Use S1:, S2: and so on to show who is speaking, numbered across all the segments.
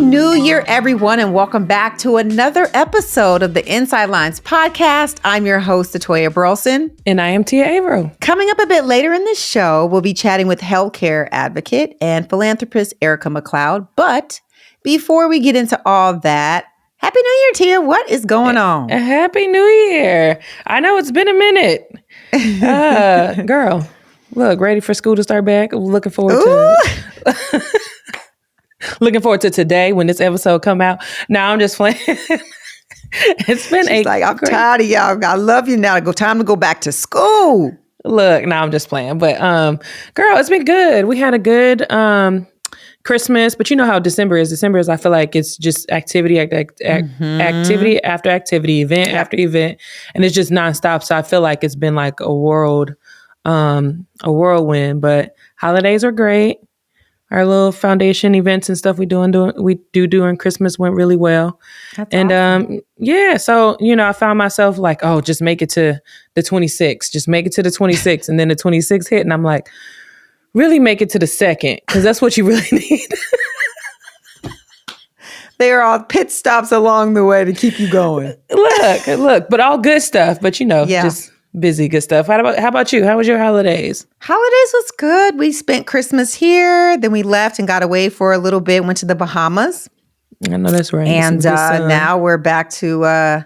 S1: New Year, everyone, and welcome back to another episode of the Inside Lines podcast. I'm your host, Atoya Burleson.
S2: And I am Tia Avril.
S1: Coming up a bit later in the show, we'll be chatting with Healthcare Advocate and Philanthropist Erika McLeod. But before we get into all that, Happy New Year, Tia. What is going on?
S2: Happy New Year. I know it's been a minute. Girl, look, ready for school to start back. Looking forward to Looking forward to today when this episode come out. Now I'm just playing. It's been
S1: I'm tired of y'all. I love you now. Time to go back to school.
S2: Look, now I'm just playing. But girl, it's been good. We had a good Christmas, but you know how December is. I feel like it's just activity activity after activity, event after event, and it's just nonstop. So I feel like it's been like a whirlwind. But holidays are great. Our little foundation events and stuff we do during Christmas went really well.
S1: That's
S2: and
S1: awesome.
S2: So I found myself like, oh, just make it to the 26th. Just make it to the 26th. And then the 26th hit and I'm like, really make it to the 2nd, because that's what you really need.
S1: They are all pit stops along the way to keep you going.
S2: Look, but all good stuff. But just busy good stuff. How about you? How was your holidays?
S1: Holidays was good. We spent Christmas here. Then we left and got away for a little bit. Went to the Bahamas.
S2: I know that's right.
S1: And now we're back to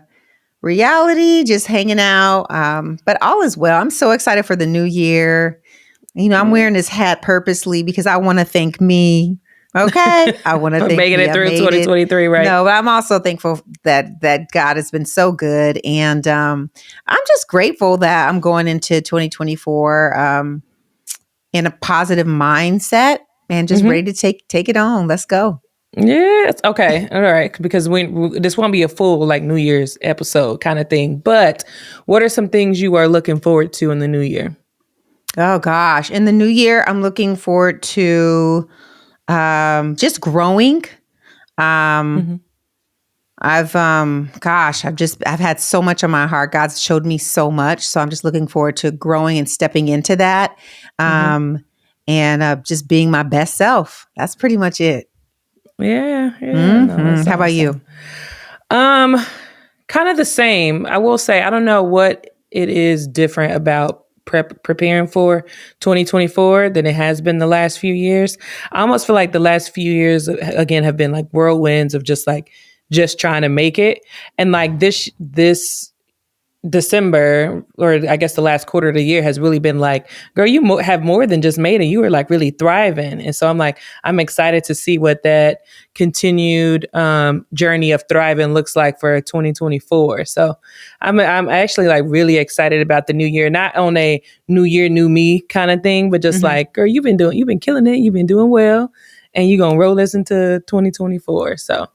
S1: reality, just hanging out. But all is well. I'm so excited for the new year. I'm wearing this hat purposely because I want to thank me. Okay. I want to thank
S2: making it through 2023, right?
S1: No, but I'm also thankful that God has been so good. And I'm just grateful that I'm going into 2024 in a positive mindset and just ready to take it on. Let's go.
S2: Yes. Okay. All right. Because this won't be a full like New Year's episode kind of thing. But what are some things you are looking forward to in the new year?
S1: Oh, gosh. In the new year, I'm looking forward to just growing. I've had so much on my heart. God's showed me so much. So I'm just looking forward to growing and stepping into that. And just being my best self. That's pretty much it.
S2: Yeah.
S1: No, how about you?
S2: Kind of the same. I will say, I don't know what it is different about preparing for 2024 than it has been the last few years. I almost feel like the last few years again have been like whirlwinds of just trying to make it. And like this December, or I guess the last quarter of the year, has really been like, girl, you have more than just made it. You were like really thriving. And so I'm excited to see what that continued journey of thriving looks like for 2024. So I'm actually like really excited about the new year, not on a new year, new me kind of thing, but just like, girl, you've been killing it. You've been doing well, and you're going to roll this into 2024. So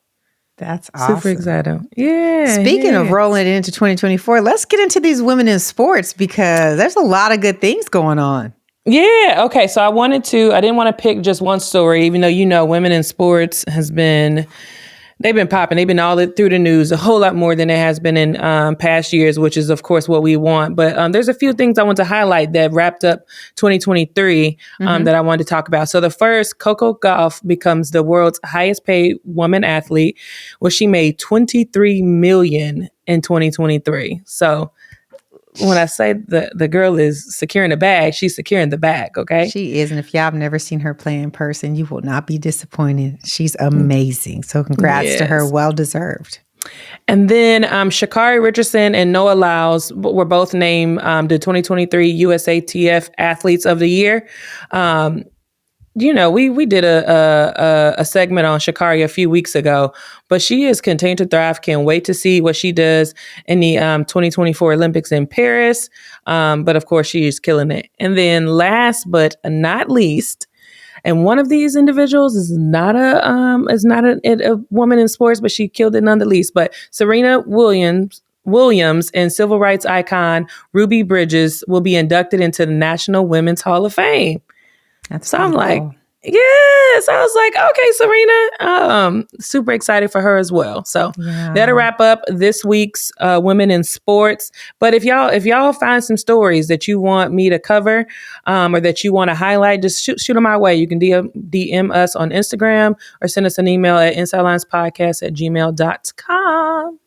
S1: that's awesome.
S2: Super excited. Yeah.
S1: Speaking of rolling it into 2024, let's get into these women in sports because there's a lot of good things going on.
S2: Yeah. Okay. So I didn't want to pick just one story, even though, women in sports they've been popping. They've been all through the news a whole lot more than it has been in past years, which is, of course, what we want. But there's a few things I want to highlight that wrapped up 2023 that I wanted to talk about. So the first, Coco Gauff becomes the world's highest paid woman athlete, where she made $23 million in 2023. So when I say the girl is securing the bag, she's securing the bag, okay?
S1: She is. And if y'all have never seen her play in person, you will not be disappointed. She's amazing. So congrats to her. Well deserved.
S2: And then Sha'Carri, Richardson, and Noah Lyles were both named the 2023 USATF Athletes of the Year. We did a segment on Sha'Carri a few weeks ago, but she is continuing to thrive. Can't wait to see what she does in the 2024 Olympics in Paris. But of course, she is killing it. And then last but not least, and one of these individuals is not a woman in sports, but she killed it nonetheless. But Serena Williams and civil rights icon Ruby Bridges will be inducted into the National Women's Hall of Fame.
S1: That's
S2: so I'm like, Yes, I was like, okay, Serena, super excited for her as well. So that'll wrap up this week's Women in Sports. But if y'all find some stories that you want me to cover, or that you want to highlight, just shoot them my way. You can DM us on Instagram or send us an email at insidelinespodcast@gmail.com.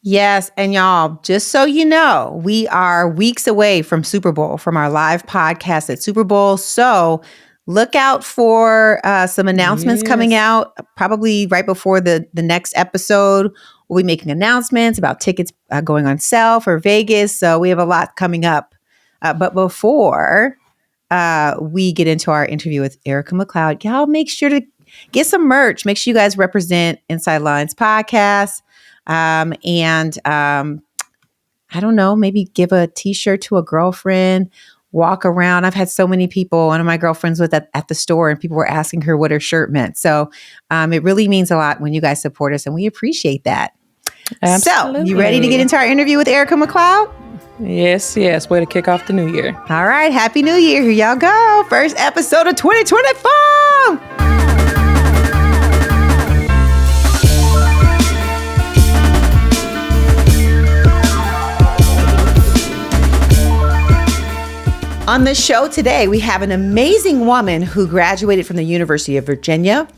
S1: Yes. And y'all, just so you know, we are weeks away from Super Bowl, from our live podcast at Super Bowl. So look out for some announcements coming out, probably right before the next episode. We'll be making announcements about tickets going on sale for Vegas. So we have a lot coming up. But before we get into our interview with Erika McLeod, y'all make sure to get some merch. Make sure you guys represent Inside Lines Podcast. And I don't know, maybe give a t-shirt to a girlfriend, walk around. I've had so many people, one of my girlfriends was at the store and people were asking her what her shirt meant. So it really means a lot when you guys support us and we appreciate that. Absolutely. So you ready to get into our interview with Erika McLeod?
S2: Yes. Way to kick off the new year.
S1: All right. Happy New Year. Here y'all go. First episode of 2024. On the show today, we have an amazing woman who graduated from the University of Virginia.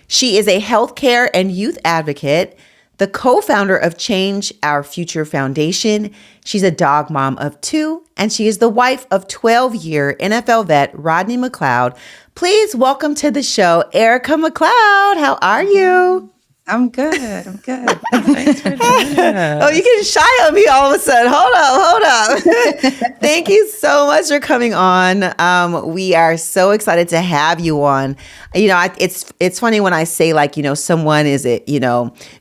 S1: She is a healthcare and youth advocate, the co-founder of Change Our Future Foundation. She's a dog mom of 2, and she is the wife of 12-year NFL vet Rodney McLeod. Please welcome to the show, Erika McLeod. How are you?
S3: I'm good.
S2: Thanks for doing that.
S1: Oh, you getting shy on me all of a sudden. Hold up. Thank you so much for coming on. We are so excited to have you on. You know, it's funny when I say like, you know, someone is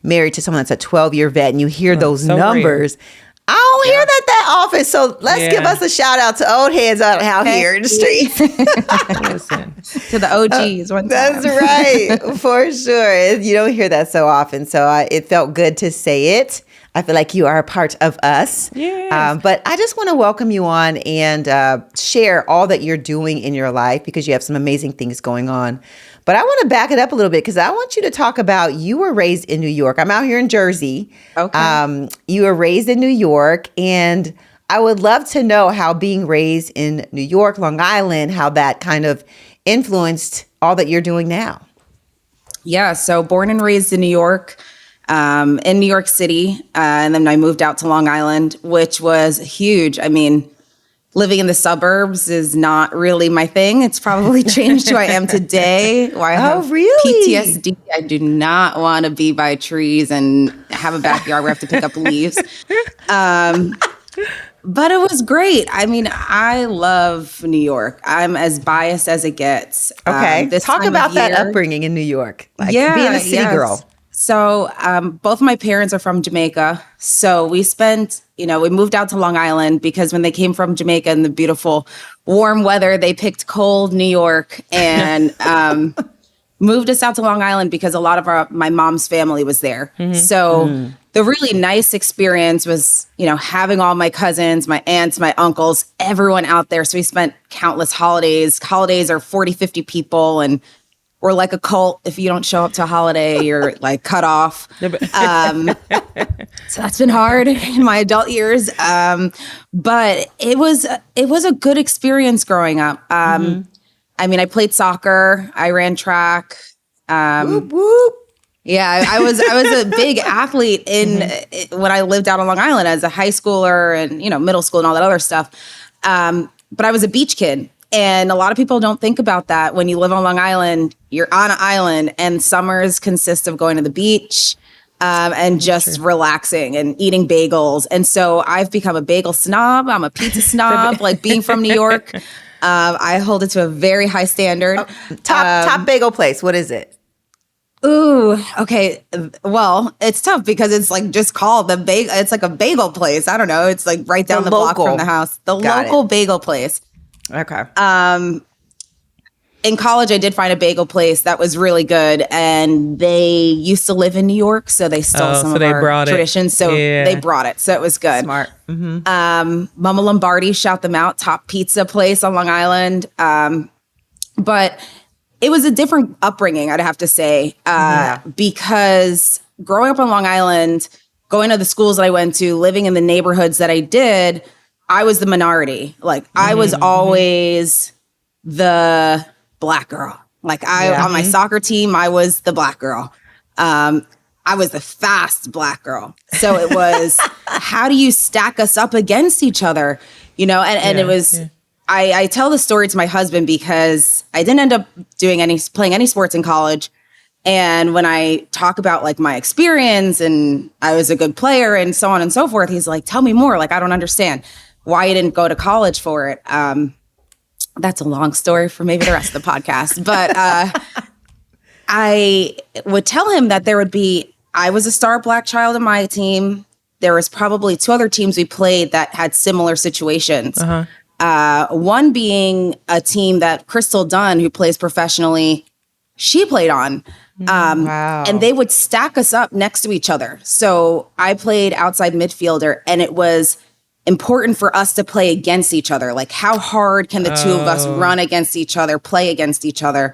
S1: married to someone that's a 12-year vet and you hear those numbers. Rare. I don't hear that often. So let's give us a shout out to old heads out here in the streets.
S3: Listen, to the OGs.
S1: That's right. For sure. You don't hear that so often. So it felt good to say it. I feel like you are a part of us.
S2: Yes.
S1: But I just want to welcome you on and share all that you're doing in your life because you have some amazing things going on. But I want to back it up a little bit because I want you to talk about you were raised in New York. I'm out here in Jersey.
S3: Okay.
S1: You were raised in New York, and I would love to know how being raised in New York, Long Island, how that kind of influenced all that you're doing now.
S3: Yeah. So born and raised in New York, in New York City. And then I moved out to Long Island, which was huge. I mean, living in the suburbs is not really my thing. It's probably changed who I am today. I have PTSD. I do not want to be by trees and have a backyard where I have to pick up leaves. But it was great. I mean, I love New York. I'm as biased as it gets.
S1: Okay. Talk about that upbringing in New York. Like being a city girl.
S3: So both my parents are from Jamaica. So we moved out to Long Island because when they came from Jamaica in the beautiful warm weather, they picked cold New York and moved us out to Long Island because a lot of my mom's family was there. Mm-hmm. So the really nice experience was, having all my cousins, my aunts, my uncles, everyone out there. So we spent countless holidays. Holidays are 40, 50 people and we're like a cult. If you don't show up to a holiday, you're like cut off. So that's been hard in my adult years. But it was a good experience growing up. I mean, I played soccer. I ran track.
S1: Whoop, whoop.
S3: Yeah, I was a big athlete when I lived out on Long Island as a high schooler and, middle school and all that other stuff. But I was a beach kid. And a lot of people don't think about that. When you live on Long Island, you're on an island and summers consist of going to the beach and just relaxing and eating bagels. And so I've become a bagel snob. I'm a pizza snob, like being from New York. I hold it to a very high standard.
S1: Top bagel place. What is it?
S3: Ooh, okay. Well, it's tough because it's like just called the bagel. It's like a bagel place. I don't know. It's like right down the block from the house. The local bagel place.
S1: Okay.
S3: In college, I did find a bagel place that was really good, and they used to live in New York, so they stole some of our traditions. So they brought it, so it was good.
S1: Smart.
S3: Mama Lombardi, shout them out, top pizza place on Long Island. But it was a different upbringing, I'd have to say, because growing up on Long Island, going to the schools that I went to, living in the neighborhoods that I did, I was the minority. Like I was always the Black girl. Like on my soccer team, I was the Black girl. I was the fast Black girl. So it was, how do you stack us up against each other? You know, and it was, I tell the story to my husband because I didn't end up playing any sports in college. And when I talk about like my experience and I was a good player and so on and so forth, he's like, tell me more. Like, I don't understand why you didn't go to college for it. That's a long story for maybe the rest of the podcast. But I would tell him that I was a star Black child in my team. There was probably 2 other teams we played that had similar situations. One being a team that Crystal Dunn, who plays professionally, she played on. And they would stack us up next to each other. So I played outside midfielder, and it was important for us to play against each other. Like, how hard can the 2 of us run against each other, play against each other?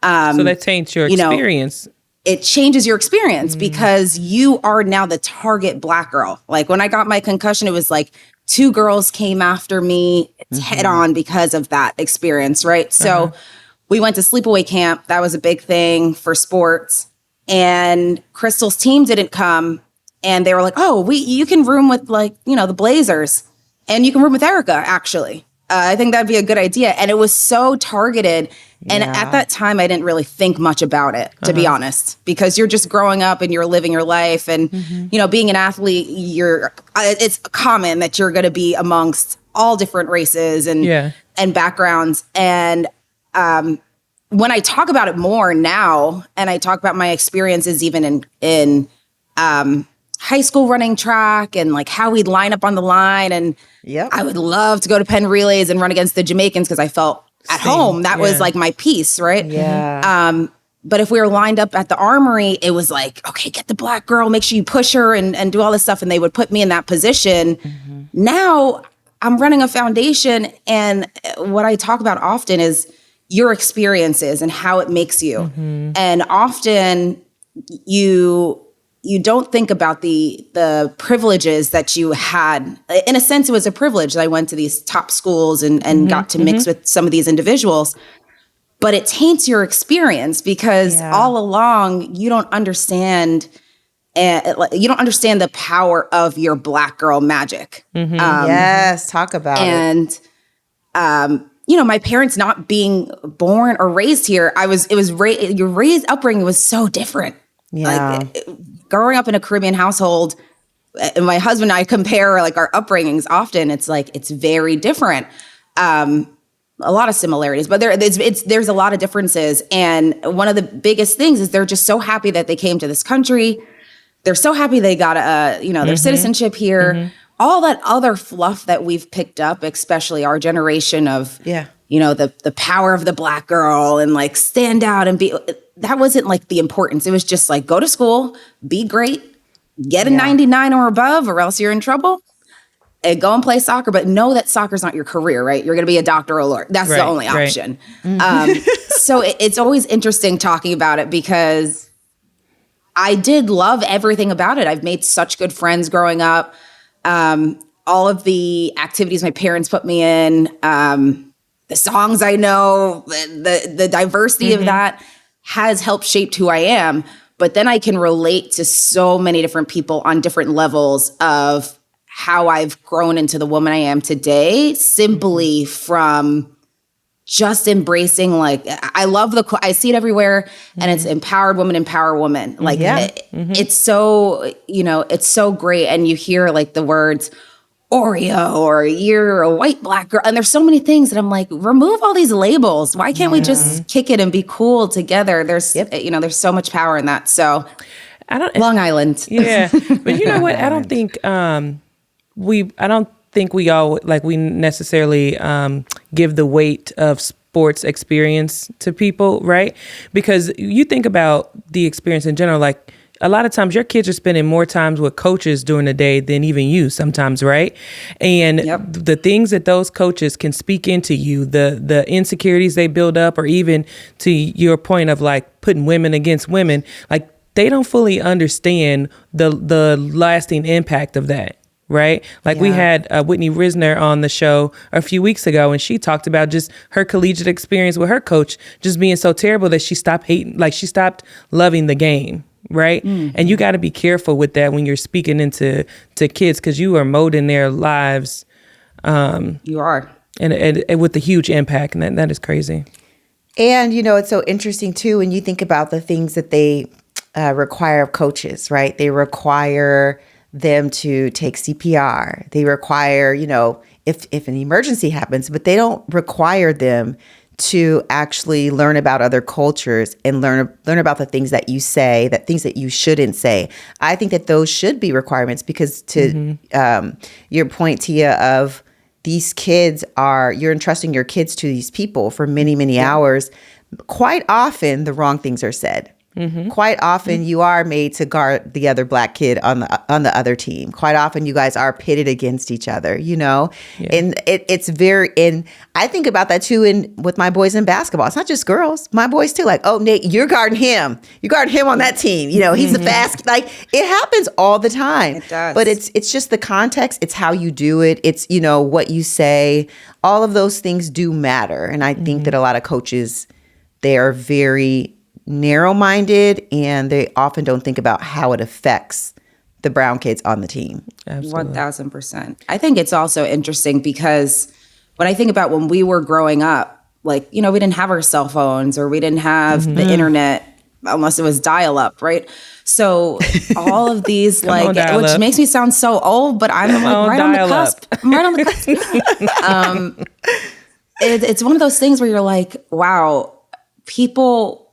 S2: So that changed your experience.
S3: It changes your experience because you are now the target Black girl. Like when I got my concussion, it was like 2 girls came after me head on because of that experience, right? So we went to sleepaway camp. That was a big thing for sports. And Crystal's team didn't come. And they were like, oh, you can room with like, you know, the Blazers. And you can room with Erika, actually. I think that'd be a good idea. And it was so targeted. And at that time, I didn't really think much about it, to be honest, because you're just growing up and you're living your life. And, you know, being an athlete, it's common that you're going to be amongst all different races and backgrounds. And when I talk about it more now, and I talk about my experiences even in high school running track and like how we'd line up on the line. And I would love to go to Penn relays and run against the Jamaicans because I felt at home. That was like my piece, right? But if we were lined up at the Armory, it was like, okay, get the Black girl, make sure you push her and do all this stuff. And they would put me in that position. Now I'm running a foundation. And what I talk about often is your experiences and how it makes you. And often you don't think about the privileges that you had. In a sense, it was a privilege that I went to these top schools and got to mix with some of these individuals. But it taints your experience because all along you don't understand the power of your Black girl magic.
S1: Talk about it.
S3: And you know, my parents not being born or raised here, your upbringing was so different. Like growing up in a Caribbean household, and my husband and I compare like our upbringings often. It's like, it's very different. A lot of similarities, but there's a lot of differences. And one of the biggest things is they're just so happy that they came to this country. They're so happy they got their citizenship here. All that other fluff that we've picked up, especially our generation of, you know, the power of the Black girl and like stand out and be, that wasn't like the importance. It was just like, go to school, be great, get a 99 or above, or else you're in trouble, and go and play soccer. But know that soccer's not your career, right? You're going to be a doctor or a lawyer. That's the only option. So it's always interesting talking about it because I did love everything about it. I've made such good friends growing up. All of the activities my parents put me in, the songs I know, the diversity of that has helped shape who I am. But then I can relate to so many different people on different levels of how I've grown into the woman I am today, simply from just embracing, like, I love I see it everywhere, and it's empowered woman, empower woman. Like, it's so, you know, it's so great. And you hear like the words Oreo or you're a white Black girl. And there's so many things that I'm like, remove all these labels. Why can't we just kick it and be cool together? There's, you know, there's so much power in that. So Long Island.
S2: But you know what? I don't think, we all like we necessarily give the weight of sports experience to people, right? Because you think about the experience in general, like a lot of times your kids are spending more times with coaches during the day than even you sometimes, right? And the things that those coaches can speak into you, the insecurities they build up, or even to your point of like putting women against women, like they don't fully understand the lasting impact of that. Right? Like we had Whitney Risner on the show a few weeks ago, and she talked about just her collegiate experience with her coach just being so terrible that she stopped hating, like she stopped loving the game. Right. Mm-hmm. And you got to be careful with that when you're speaking into kids, because you are molding their lives.
S3: You are.
S2: And with the huge impact. And that is crazy.
S1: And, you know, it's so interesting, too, when you think about the things that they require of coaches. Right. They require them to take CPR. They require, you know, if an emergency happens, but they don't require them to actually learn about other cultures and learn about the things that you say, that things that you shouldn't say. I think that those should be requirements, because to your point, Tia, of these kids you're entrusting your kids to these people for many, many hours. Quite often the wrong things are said. Mm-hmm. Quite often you are made to guard the other black kid on the other team. Quite often you guys are pitted against each other, you know, and it's very, and I think about that too with my boys in basketball. It's not just girls, my boys too. Like, oh, Nate, you're guarding him. You guard him on that team. You know, he's the fast, like it happens all the time.
S3: It does.
S1: But it's just the context. It's how you do it. It's, you know, what you say. All of those things do matter. And I think that a lot of coaches, they are very narrow-minded, and they often don't think about how it affects the brown kids on the team.
S2: Absolutely.
S3: 1000%. I think it's also interesting because when I think about when we were growing up, like, you know, we didn't have our cell phones, or we didn't have the internet unless it was dial-up, right? So all of these, like, which makes me sound so old, but I'm like right on the cusp. I'm right on the cusp. It's one of those things where you're like, wow, people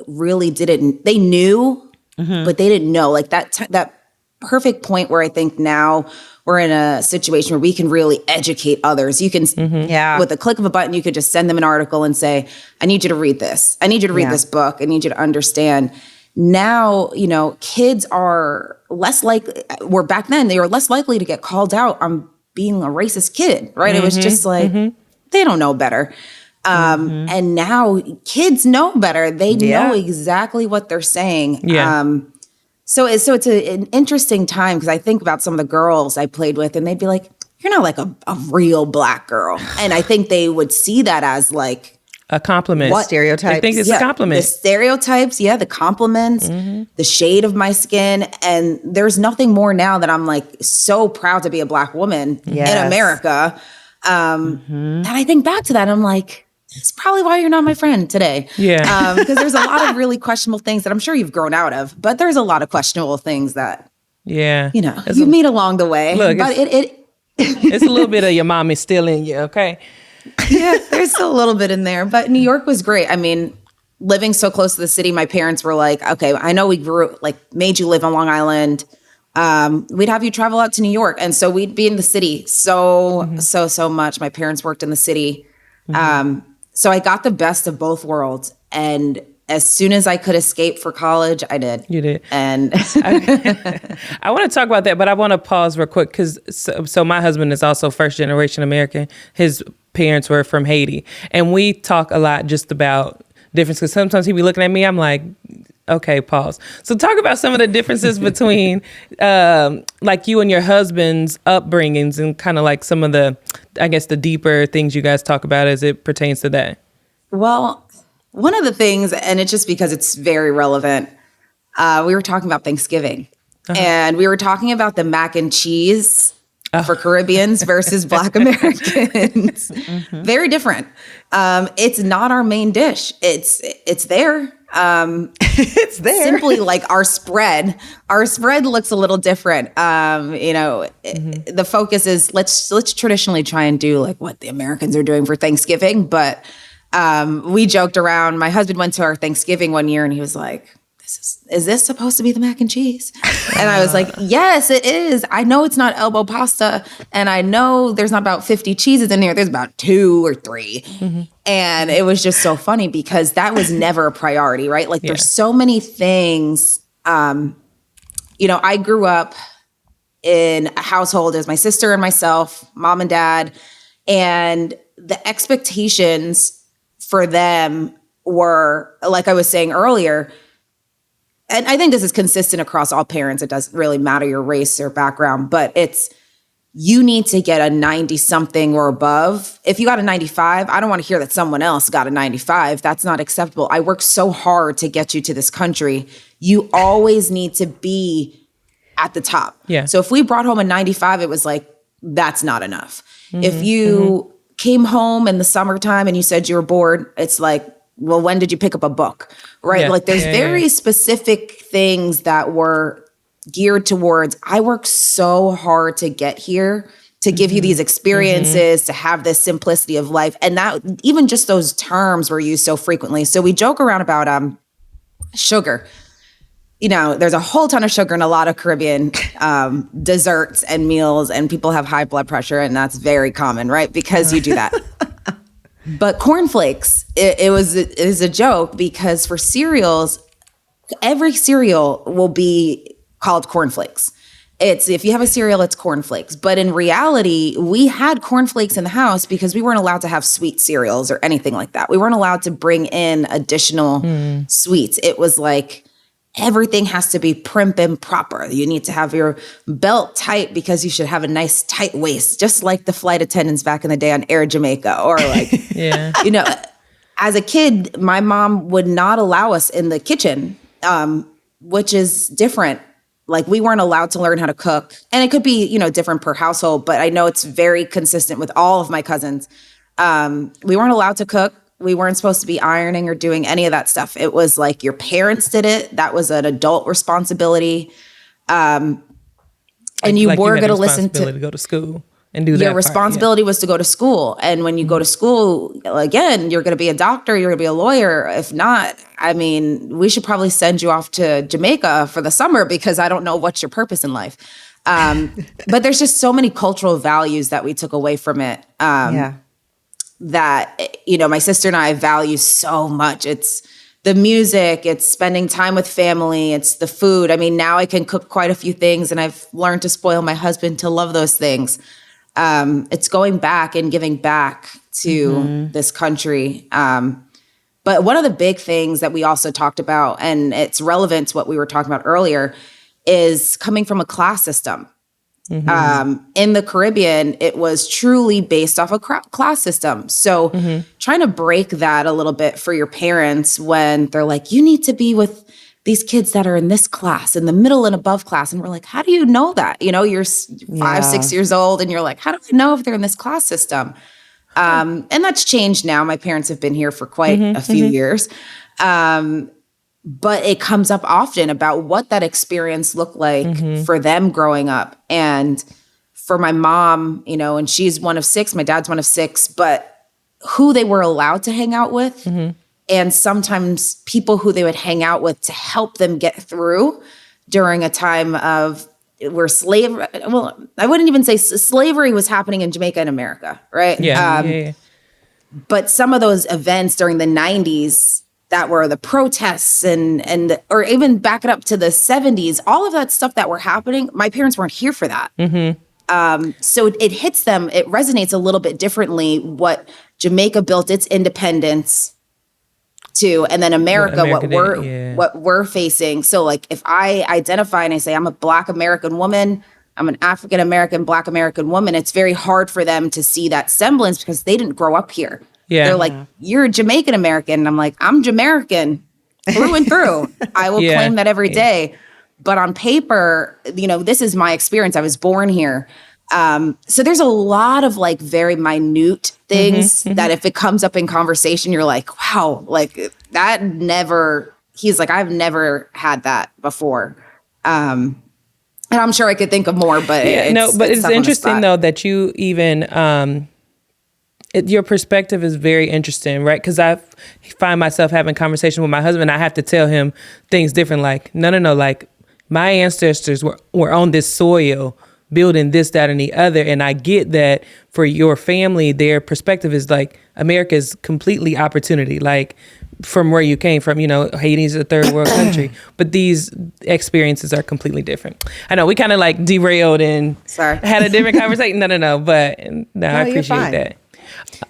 S3: really they knew, but they didn't know. Like that perfect point where I think now we're in a situation where we can really educate others. You can, with the click of a button, you could just send them an article and say, I need you to read this. I need you to read this book. I need you to understand. Now, you know, kids are less likely, where back then they were less likely to get called out on being a racist kid, right? It was just like, they don't know better. And now kids know better. They know exactly what they're saying. Yeah. So it's an interesting time, because I think about some of the girls I played with, and they'd be like, you're not like a real black girl. And I think they would see that as like
S2: a compliment.
S1: What stereotypes?
S2: I think it's a compliment.
S3: The stereotypes, the compliments, the shade of my skin. And there's nothing more now that I'm like so proud to be a black woman in America. And I think back to that, and I'm like, it's probably why you're not my friend today. Yeah. Because there's a lot of really questionable things that I'm sure you've grown out of, but there's a lot of questionable things that, you know, you meet along the way. Look, but
S2: it's a little bit of your mommy still in you, okay?
S3: Yeah, there's still a little bit in there. But New York was great. I mean, living so close to the city, my parents were like, okay, I know we made you live on Long Island. We'd have you travel out to New York. And so we'd be in the city so much. My parents worked in the city. So I got the best of both worlds. And as soon as I could escape for college, I did.
S2: You did.
S3: And
S2: I want to talk about that, but I want to pause real quick, because so my husband is also first generation American. His parents were from Haiti. And we talk a lot just about difference, because sometimes he be looking at me, I'm like, okay, pause. So talk about some of the differences between like you and your husband's upbringings, and kind of like some of the, I guess, the deeper things you guys talk about as it pertains to that.
S3: Well, one of the things, and it's just because it's very relevant, we were talking about Thanksgiving, and we were talking about the mac and cheese for Caribbeans versus Black Americans. Very different. It's not our main dish. It's there.
S1: It's there.
S3: Simply like our spread looks a little different. You know, the focus is let's traditionally try and do like what the Americans are doing for Thanksgiving. But we joked around. My husband went to our Thanksgiving one year, and he was like, is this supposed to be the mac and cheese? And I was like, yes, it is. I know it's not elbow pasta, and I know there's not about 50 cheeses in there. There's about 2 or 3. And it was just so funny because that was never a priority, right? Like there's so many things I grew up in a household as my sister and myself, mom and dad, and the expectations for them were, like I was saying earlier, and I think this is consistent across all parents. It doesn't really matter your race or background, but it's, you need to get a 90 something or above. If you got a 95, I don't want to hear that someone else got a 95. That's not acceptable. I worked so hard to get you to this country. You always need to be at the top.
S2: Yeah.
S3: So if we brought home a 95, it was like, that's not enough. If you came home in the summertime and you said you were bored, it's like, well, when did you pick up a book? Right?
S2: Yeah.
S3: Like there's very specific things that were geared towards, I worked so hard to get here, to give you these experiences, to have this simplicity of life. And that, even just those terms were used so frequently. So we joke around about sugar. There's a whole ton of sugar in a lot of Caribbean desserts and meals, and people have high blood pressure, and that's very common, right? Because you do that. But cornflakes, it is a joke, because for cereals, every cereal will be called cornflakes. It's, if you have a cereal, it's cornflakes. But in reality, we had cornflakes in the house because we weren't allowed to have sweet cereals or anything like that. We weren't allowed to bring in additional sweets. It was like, everything has to be prim and proper. You need to have your belt tight because you should have a nice tight waist, just like the flight attendants back in the day on Air Jamaica. Or like, as a kid, my mom would not allow us in the kitchen, which is different. Like, we weren't allowed to learn how to cook. And it could be, different per household, but I know it's very consistent with all of my cousins. We weren't allowed to cook. We weren't supposed to be ironing or doing any of that stuff. It was like your parents did it. That was an adult responsibility. And you were going to listen to
S2: go to school and do that.
S3: Your responsibility was to go to school. And when you go to school, again, you're going to be a doctor, you're going to be a lawyer. If not, we should probably send you off to Jamaica for the summer, because I don't know what's your purpose in life. But there's just so many cultural values that we took away from it. That, my sister and I value so much. It's the music, it's spending time with family, it's the food. Now I can cook quite a few things, and I've learned to spoil my husband to love those things. It's going back and giving back to this country. But one of the big things that we also talked about, and it's relevant to what we were talking about earlier, is coming from a class system. In the Caribbean, it was truly based off a class system. So trying to break that a little bit for your parents when they're like, you need to be with these kids that are in this class, in the middle and above class. And we're like, how do you know that? You're 5, 6 years old, and you're like, how do I know if they're in this class system? And that's changed now. My parents have been here for quite a few years. But it comes up often about what that experience looked like for them growing up. And for my mom, and she's one of 6, my dad's one of 6, but who they were allowed to hang out with, and sometimes people who they would hang out with to help them get through during a time of where slavery, well, I wouldn't even say slavery was happening in Jamaica and America, right? But some of those events during the 90s, that were the protests or even back it up to the 70s, all of that stuff that were happening, my parents weren't here for that. So it hits them, it resonates a little bit differently what Jamaica built its independence to, and then America what we're facing. So like, if I identify and I say I'm a Black American woman, I'm an African American, Black American woman, it's very hard for them to see that semblance because they didn't grow up here. They're like, you're a Jamaican American. And I'm like, I'm Jamaican through and through. I will claim that every day. But on paper, this is my experience. I was born here. So there's a lot of like very minute things that if it comes up in conversation, you're like, wow, like that never, he's like, I've never had that before. And I'm sure I could think of more, but
S2: it's interesting though that you even, your perspective is very interesting, right? Because I find myself having conversation with my husband. I have to tell him things different. Like, no. Like, my ancestors were on this soil building this, that, and the other. And I get that for your family, their perspective is like, America is completely opportunity. Like, from where you came from. Haiti is a third world country, but these experiences are completely different. I know we kind of like derailed and had a different conversation. No, but I appreciate that.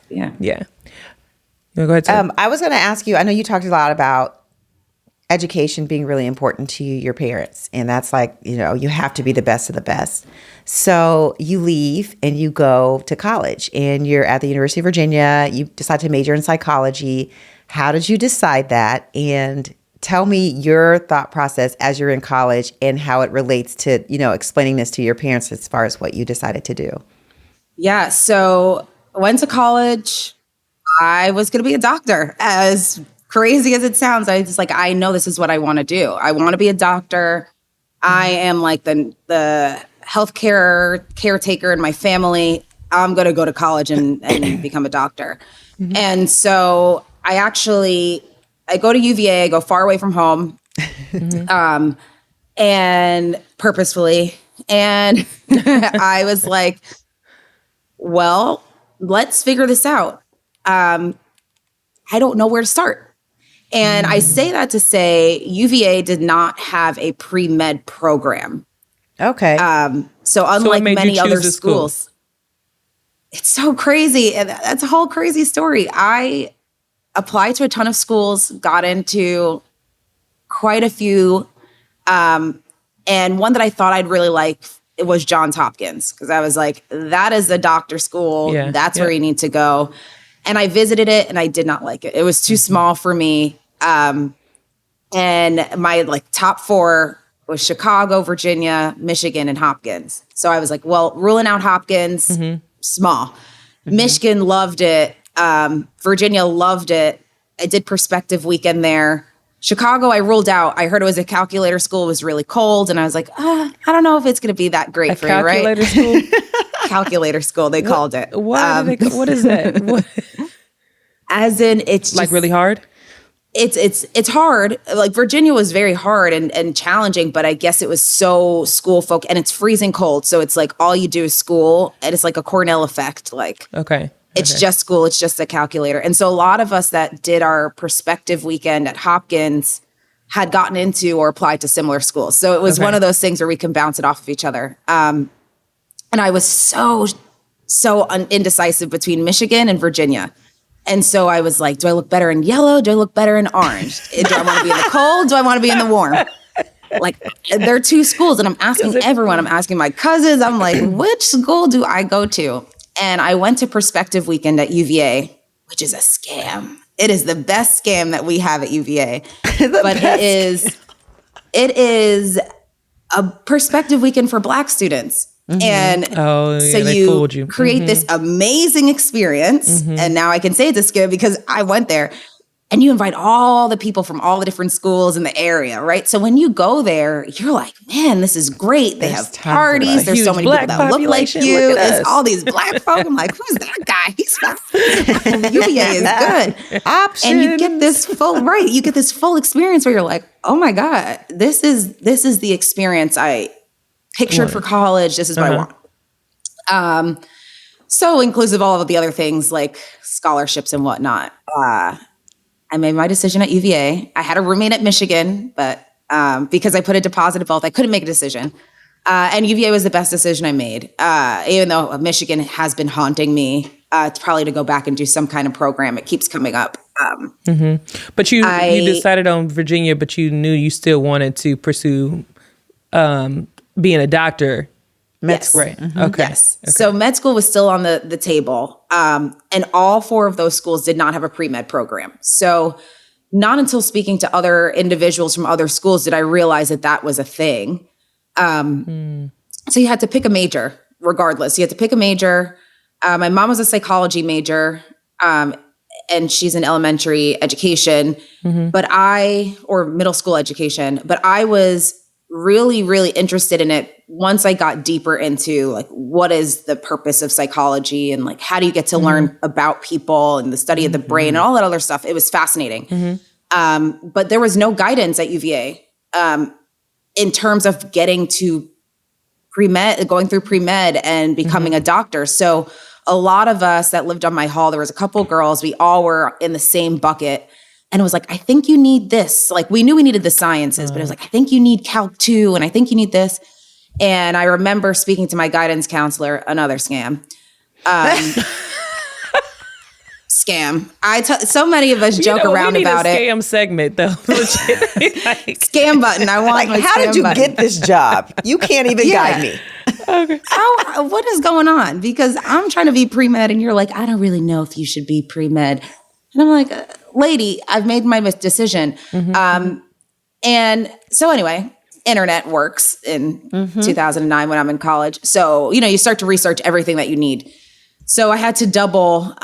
S2: Yeah. No, go ahead, Tim.
S1: I was going to ask you, I know you talked a lot about education being really important to your parents. And that's like, you have to be the best of the best. So you leave and you go to college and you're at the University of Virginia. You decide to major in psychology. How did you decide that? And tell me your thought process as you're in college and how it relates to, explaining this to your parents as far as what you decided to do.
S3: Yeah. So I went to college. I was going to be a doctor. As crazy as it sounds, I know this is what I want to do. I want to be a doctor. I am like the healthcare caretaker in my family. I'm going to go to college and become a doctor. Mm-hmm. And so I go to UVA, I go far away from home, and purposefully. And I was like, well, let's figure this out. I don't know where to start. And I say that to say UVA did not have a pre-med program.
S1: Okay.
S3: So unlike many other schools, it's so crazy. And that's a whole crazy story. I applied to a ton of schools, got into quite a few. And one that I thought I'd really like, it was Johns Hopkins. Because I was like, that is a doctor school. Yeah, that's where you need to go. And I visited it and I did not like it. It was too small for me. And my top four was Chicago, Virginia, Michigan, and Hopkins. So I was like, well, ruling out Hopkins, small. Mm-hmm. Michigan loved it. Virginia loved it. I did perspective weekend there. Chicago, I ruled out. I heard it was a calculator school. It was really cold. And I was like, I don't know if it's going to be that great for you, right?
S2: Calculator school?
S3: Calculator school, they called it.
S2: What is that?
S3: As in, it's
S2: like really hard?
S3: It's hard. Like Virginia was very hard and challenging, but I guess it was so school folk, and it's freezing cold. So it's like all you do is school, and it's like a Cornell effect. It's just school. It's just a calculator. And so a lot of us that did our perspective weekend at Hopkins had gotten into or applied to similar schools. So it was one of those things where we can bounce it off of each other. And I was so indecisive between Michigan and Virginia. And so I was like, do I look better in yellow? Do I look better in orange? Do I want to be in the cold? Do I want to be in the warm? Like, there are two schools, and I'm asking everyone. I'm asking my cousins. I'm like, which school do I go to? And I went to perspective weekend at UVA, which is a scam. It is the best scam that we have at UVA. But it is a perspective weekend for Black students. Mm-hmm. And so you create this amazing experience. Mm-hmm. And now I can say it's a scam because I went there. And you invite all the people from all the different schools in the area, right? So when you go there, you're like, man, this is great. They have parties. There's so many people that look like you. There's all these Black folk. I'm like, who's that guy? He's from UVA is good.
S1: Options.
S3: And you get this you get this full experience where you're like, oh my God, this is the experience I pictured for college. This is what I want. So inclusive all of the other things like scholarships and whatnot. I made my decision at UVA. I had a roommate at Michigan, but because I put a deposit of both, I couldn't make a decision. And UVA was the best decision I made, even though Michigan has been haunting me. It's probably to go back and do some kind of program. It keeps coming up.
S2: But you decided on Virginia, but you knew you still wanted to pursue being a doctor.
S3: Med school.
S2: Right. Mm-hmm. Okay.
S3: Yes. Okay. So med school was still on the table. And all four of those schools did not have a pre-med program. So not until speaking to other individuals from other schools did I realize that was a thing. So you had to pick a major regardless. You had to pick a major. My mom was a psychology major, and she's in elementary education, or middle school education. But I was really, really interested in it once I got deeper into like, what is the purpose of psychology and like, how do you get to learn about people and the study of the brain and all that other stuff. It was fascinating. But there was no guidance at UVA in terms of getting to pre-med, going through pre-med and becoming a doctor. So a lot of us that lived on my hall, there was a couple girls, we all were in the same bucket. And it was like, I think you need this. Like, we knew we needed the sciences, but it was like, I think you need Calc 2, and I think you need this. And I remember speaking to my guidance counselor, another scam. Scam. So many of us joke around about it.
S2: Scam segment though.
S3: Scam button. I want my
S1: how did you
S3: button.
S1: get this job? You can't even guide me.
S2: Okay.
S3: What is going on? Because I'm trying to be pre-med and you're like, I don't really know if you should be pre-med. And I'm like, lady, I've made my decision. And so anyway, internet works in 2009 when I'm in college. So, you start to research everything that you need. So I had to double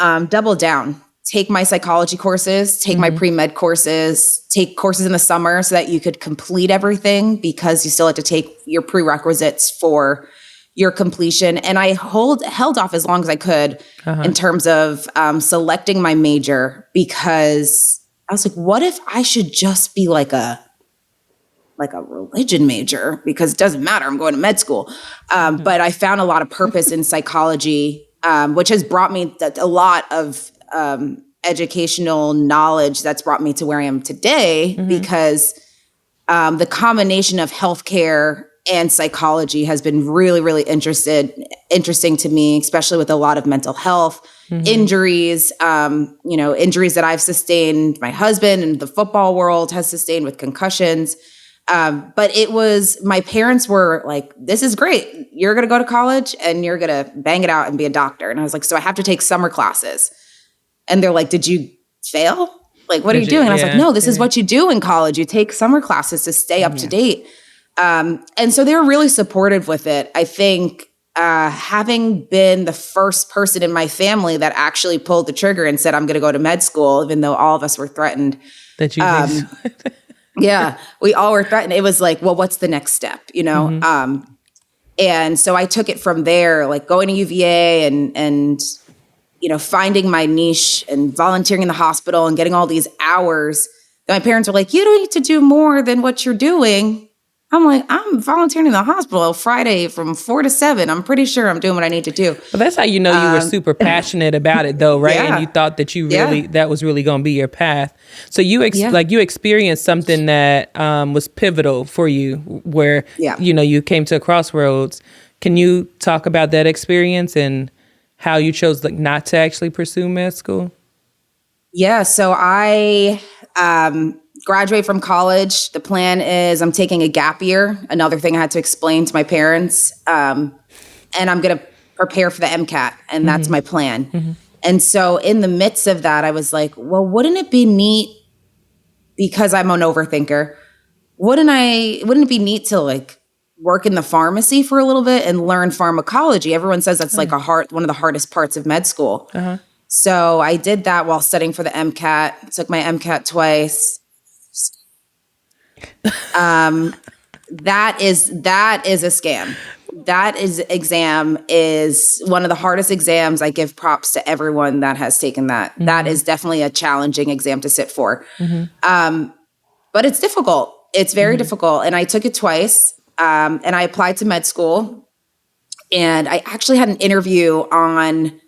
S3: down, take my psychology courses, take my pre-med courses, take courses in the summer so that you could complete everything, because you still had to take your prerequisites for your completion. And I held off as long as I could in terms of selecting my major, because I was like, what if I should just be like a religion major, because it doesn't matter, I'm going to med school. But I found a lot of purpose in psychology, which has brought me a lot of educational knowledge that's brought me to where I am today, because the combination of healthcare and psychology has been really, really interesting to me, especially with a lot of mental health injuries, injuries that I've sustained, my husband and the football world has sustained with concussions. But it was, my parents were like, this is great. You're going to go to college and you're going to bang it out and be a doctor. And I was like, so I have to take summer classes. And they're like, did you fail? Like, what are you doing? And I was like, no, this is what you do in college. You take summer classes to stay up to date. And so they were really supportive with it. I think having been the first person in my family that actually pulled the trigger and said, I'm going to go to med school, even though all of us were threatened.
S2: That you
S3: Yeah, we all were threatened. It was like, well, what's the next step, And so I took it from there, like going to UVA and finding my niche and volunteering in the hospital and getting all these hours. My parents were like, you don't need to do more than what you're doing. I'm like, I'm volunteering in the hospital Friday from 4 to 7. I'm pretty sure I'm doing what I need to do.
S2: Well, that's how you know you were super passionate about it, though, right?
S3: Yeah.
S2: And you thought that that was really going to be your path. So you you experienced something that was pivotal for you, where you came to a crossroads. Can you talk about that experience and how you chose not to actually pursue med school?
S3: Yeah. So I graduate from college. The plan is I'm taking a gap year. Another thing I had to explain to my parents. And I'm going to prepare for the MCAT. And that's my plan. And so in the midst of that, I was like, well, wouldn't it be neat, because I'm an overthinker, wouldn't it be neat to work in the pharmacy for a little bit and learn pharmacology? Everyone says that's one of the hardest parts of med school. So I did that while studying for the MCAT, took my MCAT twice. That is a scam. That exam is one of the hardest exams. I give props to everyone that has taken that. That is definitely a challenging exam to sit for. But it's difficult. It's very difficult. And I took it twice. And I applied to med school, and I actually had an interview on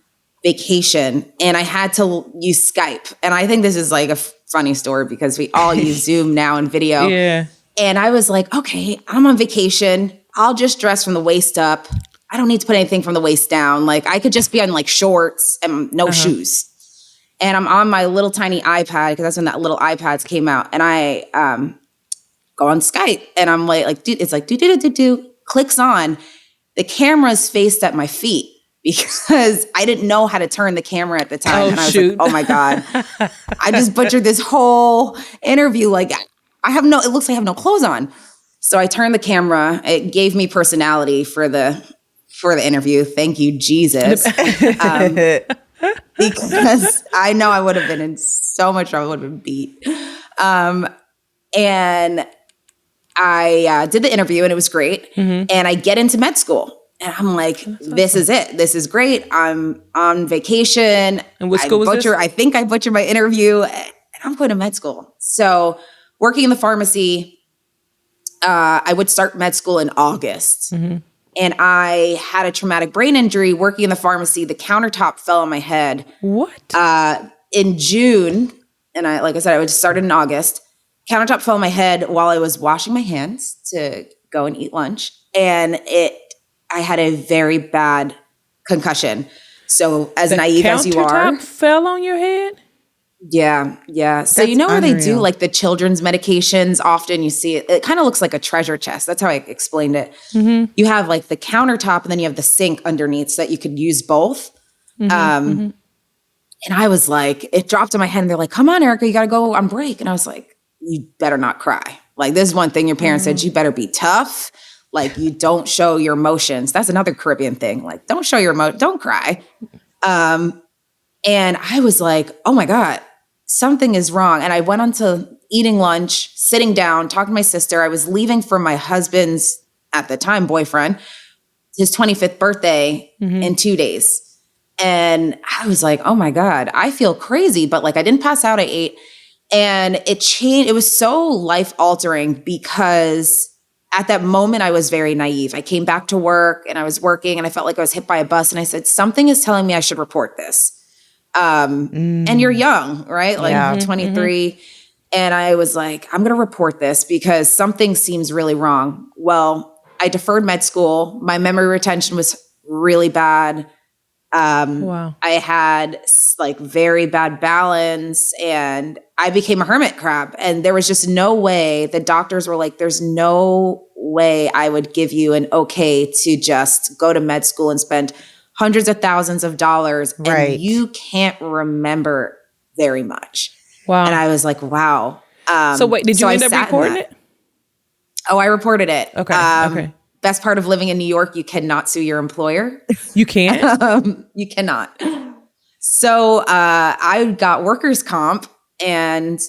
S3: vacation, and I had to use Skype. And I think this is a funny story because we all use Zoom now and video.
S2: Yeah.
S3: And I was like, okay, I'm on vacation. I'll just dress from the waist up. I don't need to put anything from the waist down. I could just be on shorts and no shoes. And I'm on my little tiny iPad, because that's when that little iPads came out. And I go on Skype, and I'm like, dude, it's do, clicks on. The camera's faced at my feet, because I didn't know how to turn the camera at the time. And I was like, oh my God, I just butchered this whole interview. It looks like I have no clothes on. So I turned the camera. It gave me personality for the interview. Thank you, Jesus. Because I know I would have been in so much trouble, I would have been beat. And I did the interview, and it was great. And I get into med school. And I'm like, this is it. This is great. I'm on vacation.
S2: And what school was this?
S3: I think I butchered my interview, and I'm going to med school. So working in the pharmacy, I would start med school in August. And I had a traumatic brain injury working in the pharmacy. The countertop fell on my head.
S2: What?
S3: In June. And like I said, I would started in August. Countertop fell on my head while I was washing my hands to go and eat lunch. And I had a very bad concussion. So as naive as you are.
S2: Countertop fell on your head?
S3: Yeah. So
S1: That's
S3: you know where they do
S1: unreal.
S3: like the children's medications? Often you see it kind of looks like a treasure chest. That's how I explained it. You have like the countertop and then you have the sink underneath so that you could use both. And I was like, it dropped in my head and they're like, come on, Erika, you got to go on break. And I was like, you better not cry. Like this is one thing your parents said, you better be tough. Like you don't show your emotions. That's another Caribbean thing. Like don't show your don't cry. And I was like, oh my God, something is wrong. And I went on to eating lunch, sitting down, talking to my sister. I was leaving for my husband's, at the time, boyfriend, his 25th birthday in 2 days. And I was like, oh my God, I feel crazy. But like I didn't pass out, I ate. And it changed. It was so life altering because at that moment I was very naive. I came back to work and I was working and I felt like I was hit by a bus. And I said, something is telling me I should report this. And you're young, right? Like 23. And I was like, I'm going to report this because something seems really wrong. Well, I deferred med school. My memory retention was really bad.
S2: Wow.
S3: I had like very bad balance and I became a hermit crab. And there was just no way. The doctors were like, there's no way I would give you an okay to just go to med school and spend hundreds of thousands of dollars.
S1: Right.
S3: And you can't remember very much.
S2: Wow.
S3: And I was like, wow.
S2: So wait, did you end up reporting it?
S3: Oh, I reported it.
S2: Okay. Okay.
S3: Best part of living in New York, you cannot sue your employer.
S2: You can't?
S3: You cannot. So I got workers' comp, and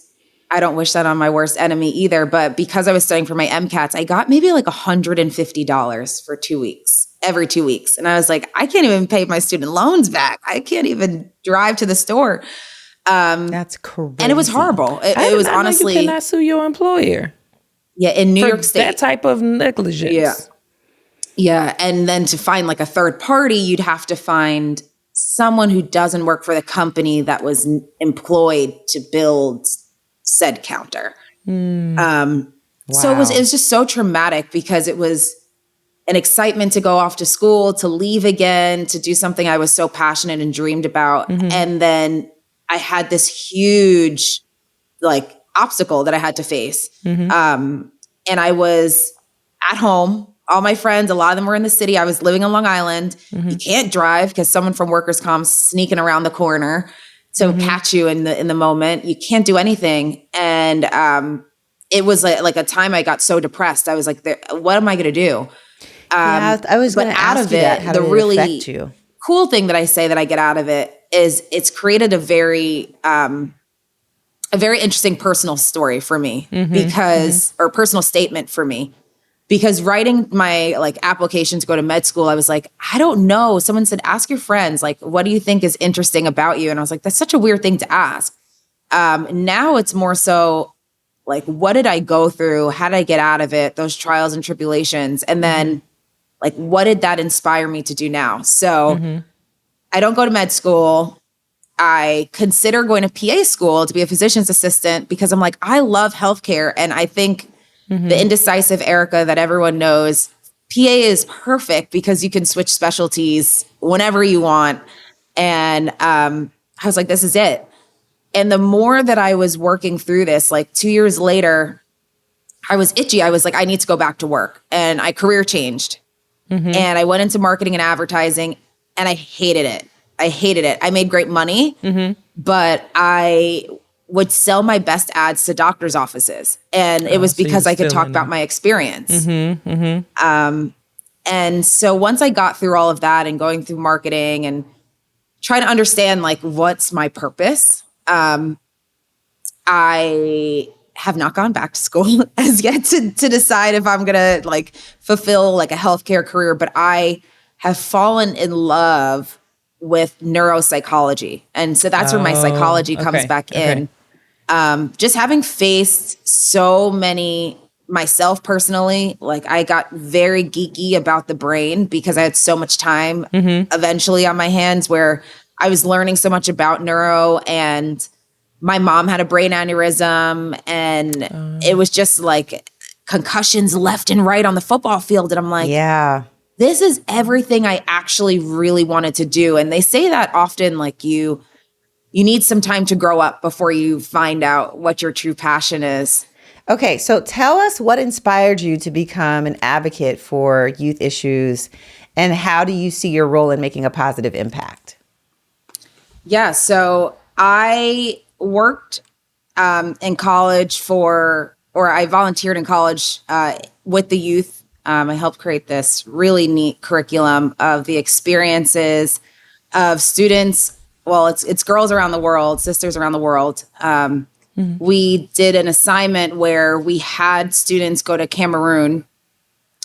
S3: I don't wish that on my worst enemy either. But because I was studying for my MCATs, I got maybe like $150 for 2 weeks, every 2 weeks. And I was like, I can't even pay my student loans back. I can't even drive to the store.
S1: That's crazy.
S3: And it was horrible. It was honestly,
S2: you cannot sue your employer.
S3: Yeah, in New York State.
S2: That type of negligence.
S3: Yeah. Yeah. And then to find like a third party, you'd have to find someone who doesn't work for the company that was employed to build said counter. So it was just so traumatic because it was an excitement to go off to school, to leave again, to do something I was so passionate and dreamed about. And then I had this huge like obstacle that I had to face. And I was at home. All my friends, a lot of them were in the city. I was living on Long Island. You can't drive because someone from workers' comp sneaking around the corner to catch you in the moment. You can't do anything. And it was like a time I got so depressed. I was like, what am I going to do?
S1: I was going to ask you that. How did it affect you?
S3: Cool thing that I say that I get out of it is it's created a very interesting personal story for me or personal statement for me. Because writing my like application to go to med school, I was like, I don't know. Someone said, ask your friends, like, what do you think is interesting about you? And I was like, that's such a weird thing to ask. Now it's more so like, what did I go through? How did I get out of it? Those trials and tribulations. And then like, what did that inspire me to do now? So I don't go to med school. I consider going to PA school to be a physician's assistant because I'm like, I love healthcare. And I think the indecisive Erika that everyone knows, PA is perfect because you can switch specialties whenever you want. And I was like, this is it. And the more that I was working through this, like 2 years later, I was itchy. I was like, I need to go back to work. And I career changed. And I went into marketing and advertising and I hated it. I made great money, but I would sell my best ads to doctors' offices. And it was because I could talk about my experience. And so once I got through all of that and going through marketing and trying to understand like, what's my purpose? I have not gone back to school as yet to decide if I'm going to like fulfill like a healthcare career, but I have fallen in love with neuropsychology. And so that's where my psychology comes back in. Just having faced so many myself personally, like I got very geeky about the brain because I had so much time eventually on my hands where I was learning so much about neuro and my mom had a brain aneurysm, and it was just like concussions left and right on the football field. And I'm like,
S1: Yeah.
S3: this is everything I actually really wanted to do. And they say that often, like you need some time to grow up before you find out what your true passion is.
S1: Okay, so tell us what inspired you to become an advocate for youth issues, and how do you see your role in making a positive impact?
S3: Yeah, so I worked in college I volunteered in college with the youth. I helped create this really neat curriculum of the experiences of students. Well, it's girls around the world, sisters around the world. We did an assignment where we had students go to Cameroon.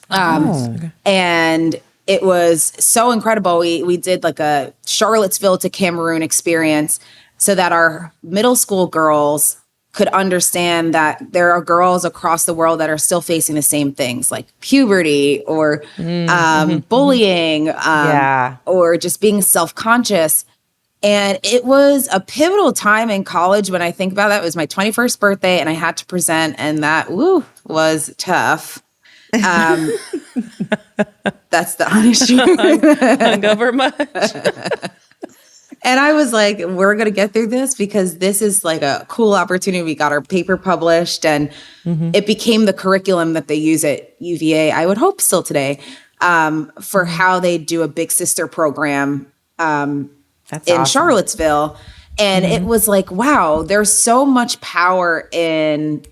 S3: And it was so incredible. We did like a Charlottesville to Cameroon experience so that our middle school girls could understand that there are girls across the world that are still facing the same things, like puberty or bullying, or just being self-conscious. And it was a pivotal time in college when I think about that. It was my 21st birthday and I had to present, and that was tough. That's the honest truth.
S2: Hungover much?
S3: And I was like, we're going to get through this because this is like a cool opportunity. We got our paper published, and it became the curriculum that they use at UVA, I would hope still today, for how they do a Big Sister program in
S1: awesome.
S3: Charlottesville. And it was like, wow, there's so much power in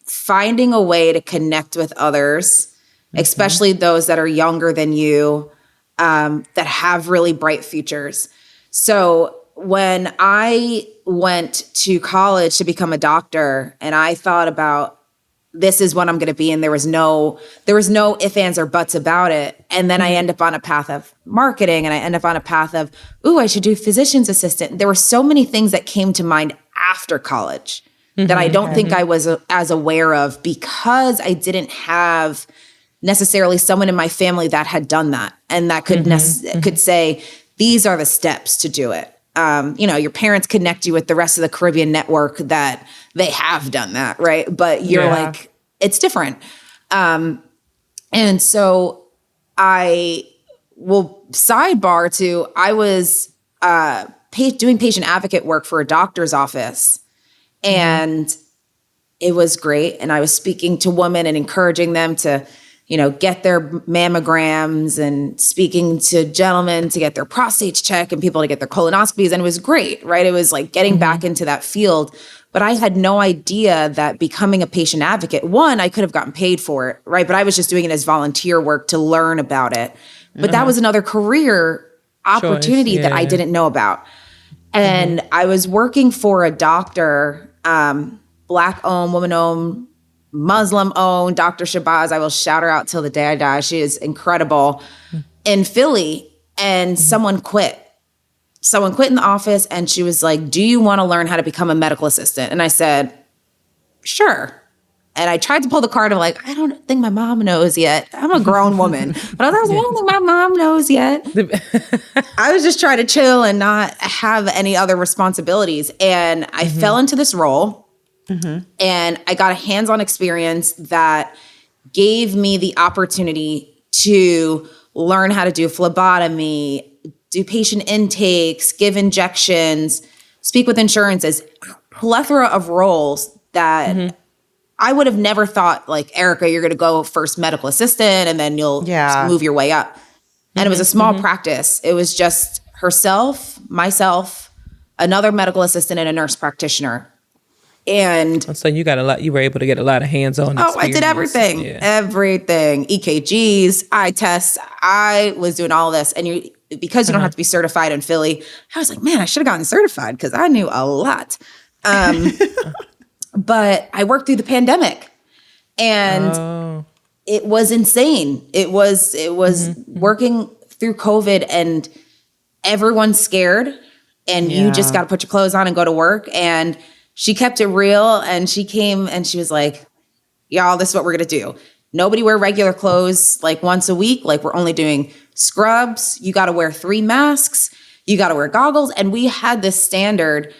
S3: finding a way to connect with others, especially those that are younger than you, that have really bright futures. So when I went to college to become a doctor, and I thought about, this is what I'm going to be, and there was no ifs, ands, or buts about it. And then I end up on a path of marketing, and I end up on a path of, I should do physician's assistant. There were so many things that came to mind after college that I don't think I was as aware of, because I didn't have necessarily someone in my family that had done that and that could say, these are the steps to do it. Your parents connect you with the rest of the Caribbean network that they have done that, right? But you're like, it's different. And so I will sidebar to, I was doing patient advocate work for a doctor's office, and it was great. And I was speaking to women and encouraging them to, get their mammograms, and speaking to gentlemen to get their prostates checked, and people to get their colonoscopies. And it was great, right? It was like getting back into that field. But I had no idea that becoming a patient advocate, one, I could have gotten paid for it, right? But I was just doing it as volunteer work to learn about it. But that was another career opportunity that I didn't know about. And I was working for a doctor, Black-owned, woman-owned, Muslim-owned, Dr. Shabazz. I will shout her out till the day I die. She is incredible. In Philly, and someone quit. Someone quit in the office, and she was like, do you want to learn how to become a medical assistant? And I said, sure. And I tried to pull the card of like, I don't think my mom knows yet. I'm a grown woman. But I was like, I don't think my mom knows yet. I was just trying to chill and not have any other responsibilities. And I fell into this role. And I got a hands-on experience that gave me the opportunity to learn how to do phlebotomy, do patient intakes, give injections, speak with insurances, plethora of roles that I would have never thought, like, Erika, you're going to go first medical assistant and then you'll move your way up. And it was a small practice. It was just herself, myself, another medical assistant, and a nurse practitioner. And
S2: so you were able to get a lot of hands-on experience.
S3: I did everything, everything, EKGs, eye tests. I was doing all this. And because you don't have to be certified in Philly, I was like, man, I should have gotten certified because I knew a lot. But I worked through the pandemic, and it was insane. It was working through COVID, and everyone's scared, and you just got to put your clothes on and go to work. And she kept it real, and she came and she was like, y'all, this is what we're going to do. Nobody wear regular clothes like once a week. Like, we're only doing scrubs. You got to wear 3 masks. You got to wear goggles. And we had this standard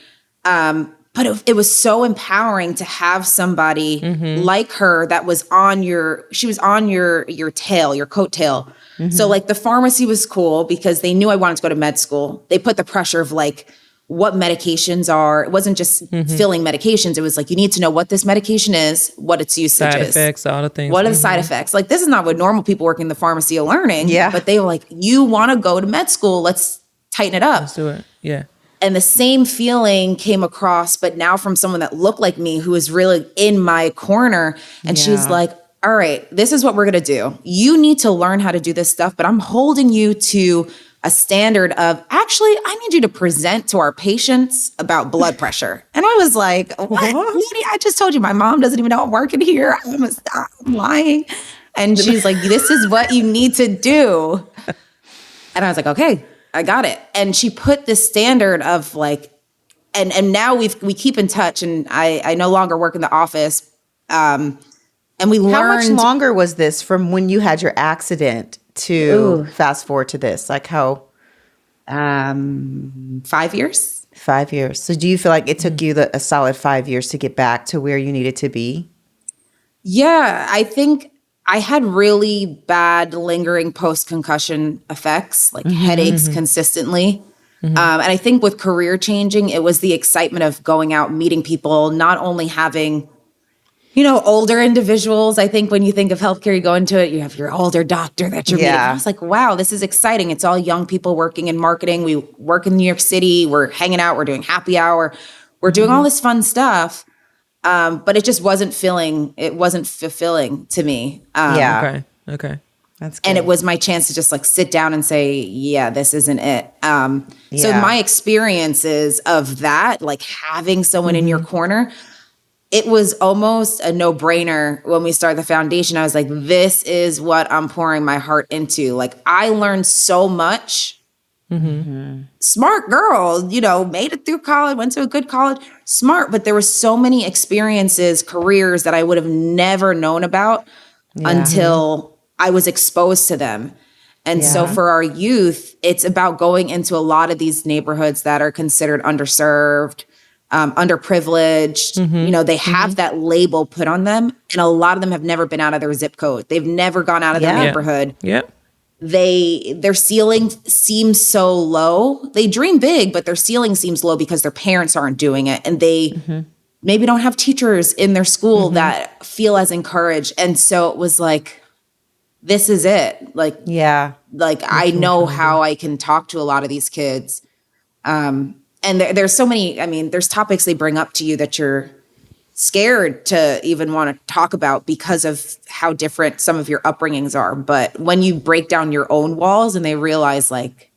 S3: But it was so empowering to have somebody like her that was on your tail, your coattail. So like the pharmacy was cool because they knew I wanted to go to med school. They put the pressure of like what medications are. It wasn't just filling medications. It was like, you need to know what this medication is, what its usage
S2: Side
S3: is.
S2: effects, all the things.
S3: What are the side effects? Like, this is not what normal people working in the pharmacy are learning.
S1: Yeah.
S3: But they were like, you want to go to med school. Let's tighten it up.
S2: Let's do it. Yeah.
S3: And the same feeling came across, but now from someone that looked like me, who was really in my corner. And she's like, all right, this is what we're going to do. You need to learn how to do this stuff, but I'm holding you to a standard of, actually, I need you to present to our patients about blood pressure. And I was like, what? Lady, I just told you my mom doesn't even know I'm working here. I'm lying. And she's like, this is what you need to do. And I was like, okay, I got it. And she put this standard of like, and now we keep in touch, and I no longer work in the office. And we learned.
S1: How much longer was this from when you had your accident to fast forward to this? Like how?
S3: 5 years.
S1: 5 years. So do you feel like it took you a solid 5 years to get back to where you needed to be?
S3: Yeah, I think I had really bad lingering post-concussion effects, like headaches consistently. And I think with career changing, it was the excitement of going out, meeting people, not only having, older individuals. I think when you think of healthcare, you go into it, you have your older doctor that you're meeting. I was like, wow, this is exciting. It's all young people working in marketing. We work in New York City. We're hanging out. We're doing happy hour. We're doing all this fun stuff. But it just wasn't fulfilling to me.
S2: Okay.
S1: That's good.
S3: And it was my chance to just like sit down and say, yeah, this isn't it. So my experiences of that, like having someone in your corner, it was almost a no-brainer when we started the foundation. I was like, this is what I'm pouring my heart into. Like, I learned so much. Smart girl, made it through college, went to a good college, smart. But there were so many experiences, careers that I would have never known about until I was exposed to them. And so for our youth, it's about going into a lot of these neighborhoods that are considered underserved, underprivileged. They have that label put on them. And a lot of them have never been out of their zip code. They've never gone out of their neighborhood.
S2: Yep.
S3: Their ceiling seems so low. They dream big, but their ceiling seems low because their parents aren't doing it. And they maybe don't have teachers in their school that feel as encouraged. And so it was like, this is it. Like, I know how I can talk to a lot of these kids. And there's so many, there's topics they bring up to you that you're scared to even want to talk about because of how different some of your upbringings are. But when you break down your own walls and they realize like,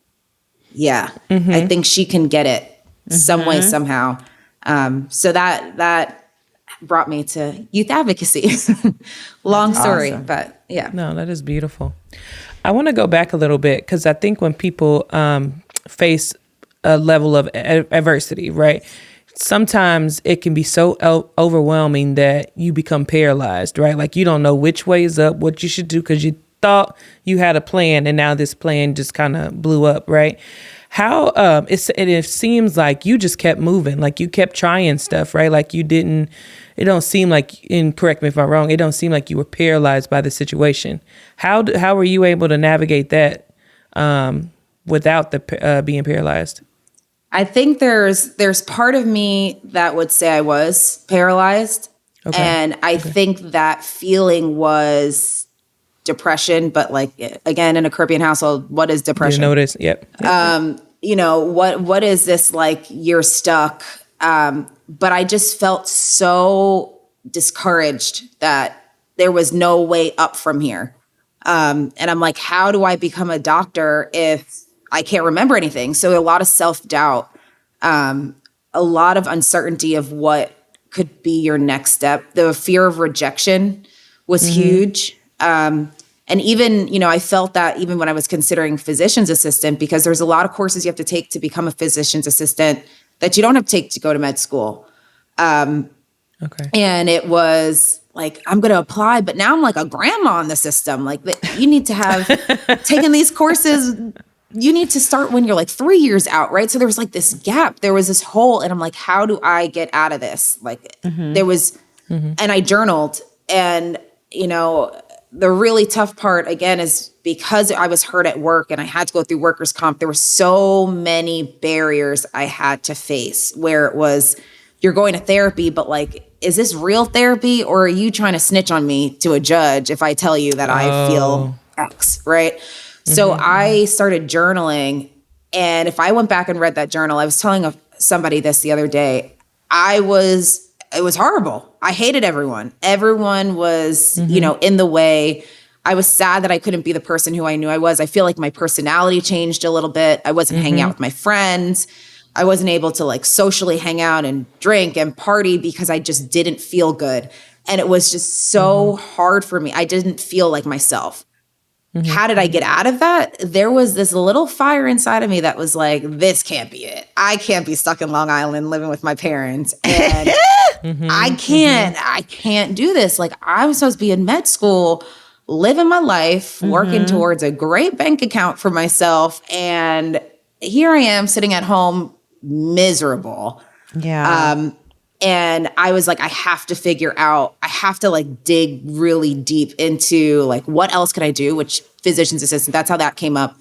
S3: I think she can get it some way, somehow. So that brought me to youth advocacy. Long story, but yeah.
S2: No, that is beautiful. I want to go back a little bit because I think when people face a level of adversity, right? Sometimes it can be so overwhelming that you become paralyzed, right? Like you don't know which way is up, what you should do because you thought you had a plan and now this plan just kind of blew up, right? How it seems like you just kept moving, like you kept trying stuff, right? Like it don't seem like, and correct me if I'm wrong, it don't seem like you were paralyzed by the situation. How were you able to navigate that without the being paralyzed?
S3: I think there's part of me that would say I was paralyzed. Okay. And I think that feeling was depression, but like, again, in a Caribbean household, what is depression?
S2: You notice, yep.
S3: What is this, like, you're stuck? But I just felt so discouraged that there was no way up from here. And I'm like, how do I become a doctor if I can't remember anything? So a lot of self-doubt, a lot of uncertainty of what could be your next step. The fear of rejection was huge. And even, I felt that even when I was considering physician's assistant, because there's a lot of courses you have to take to become a physician's assistant that you don't have to take to go to med school. And it was like, I'm going to apply, but now I'm like a grandma in the system. Like, you need to have taken these courses you need to start when you're like 3 years out, right? So there was like this gap. There was this hole. And I'm like, how do I get out of this? Like there was, and I journaled. And, you know, the really tough part, again, is because I was hurt at work and I had to go through workers' comp, there were so many barriers I had to face where it was, you're going to therapy, but like, is this real therapy or are you trying to snitch on me to a judge if I tell you that I feel X, right? So I started journaling. And if I went back and read that journal, I was telling somebody this the other day, it was horrible. I hated everyone. Everyone was, you know, in the way. I was sad that I couldn't be the person who I knew I was. I feel like my personality changed a little bit. I wasn't hanging out with my friends. I wasn't able to like socially hang out and drink and party because I just didn't feel good. And it was just so hard for me. I didn't feel like myself. How did I get out of that? There was this little fire inside of me that was like, this can't be it. I can't be stuck in Long Island living with my parents. And I can't do this. Like I'm supposed to be in med school, living my life, working towards a great bank account for myself. And here I am sitting at home miserable.
S1: Yeah.
S3: And I was like, I have to like dig really deep into like, what else could I do? Which physician's assistant, that's how that came up.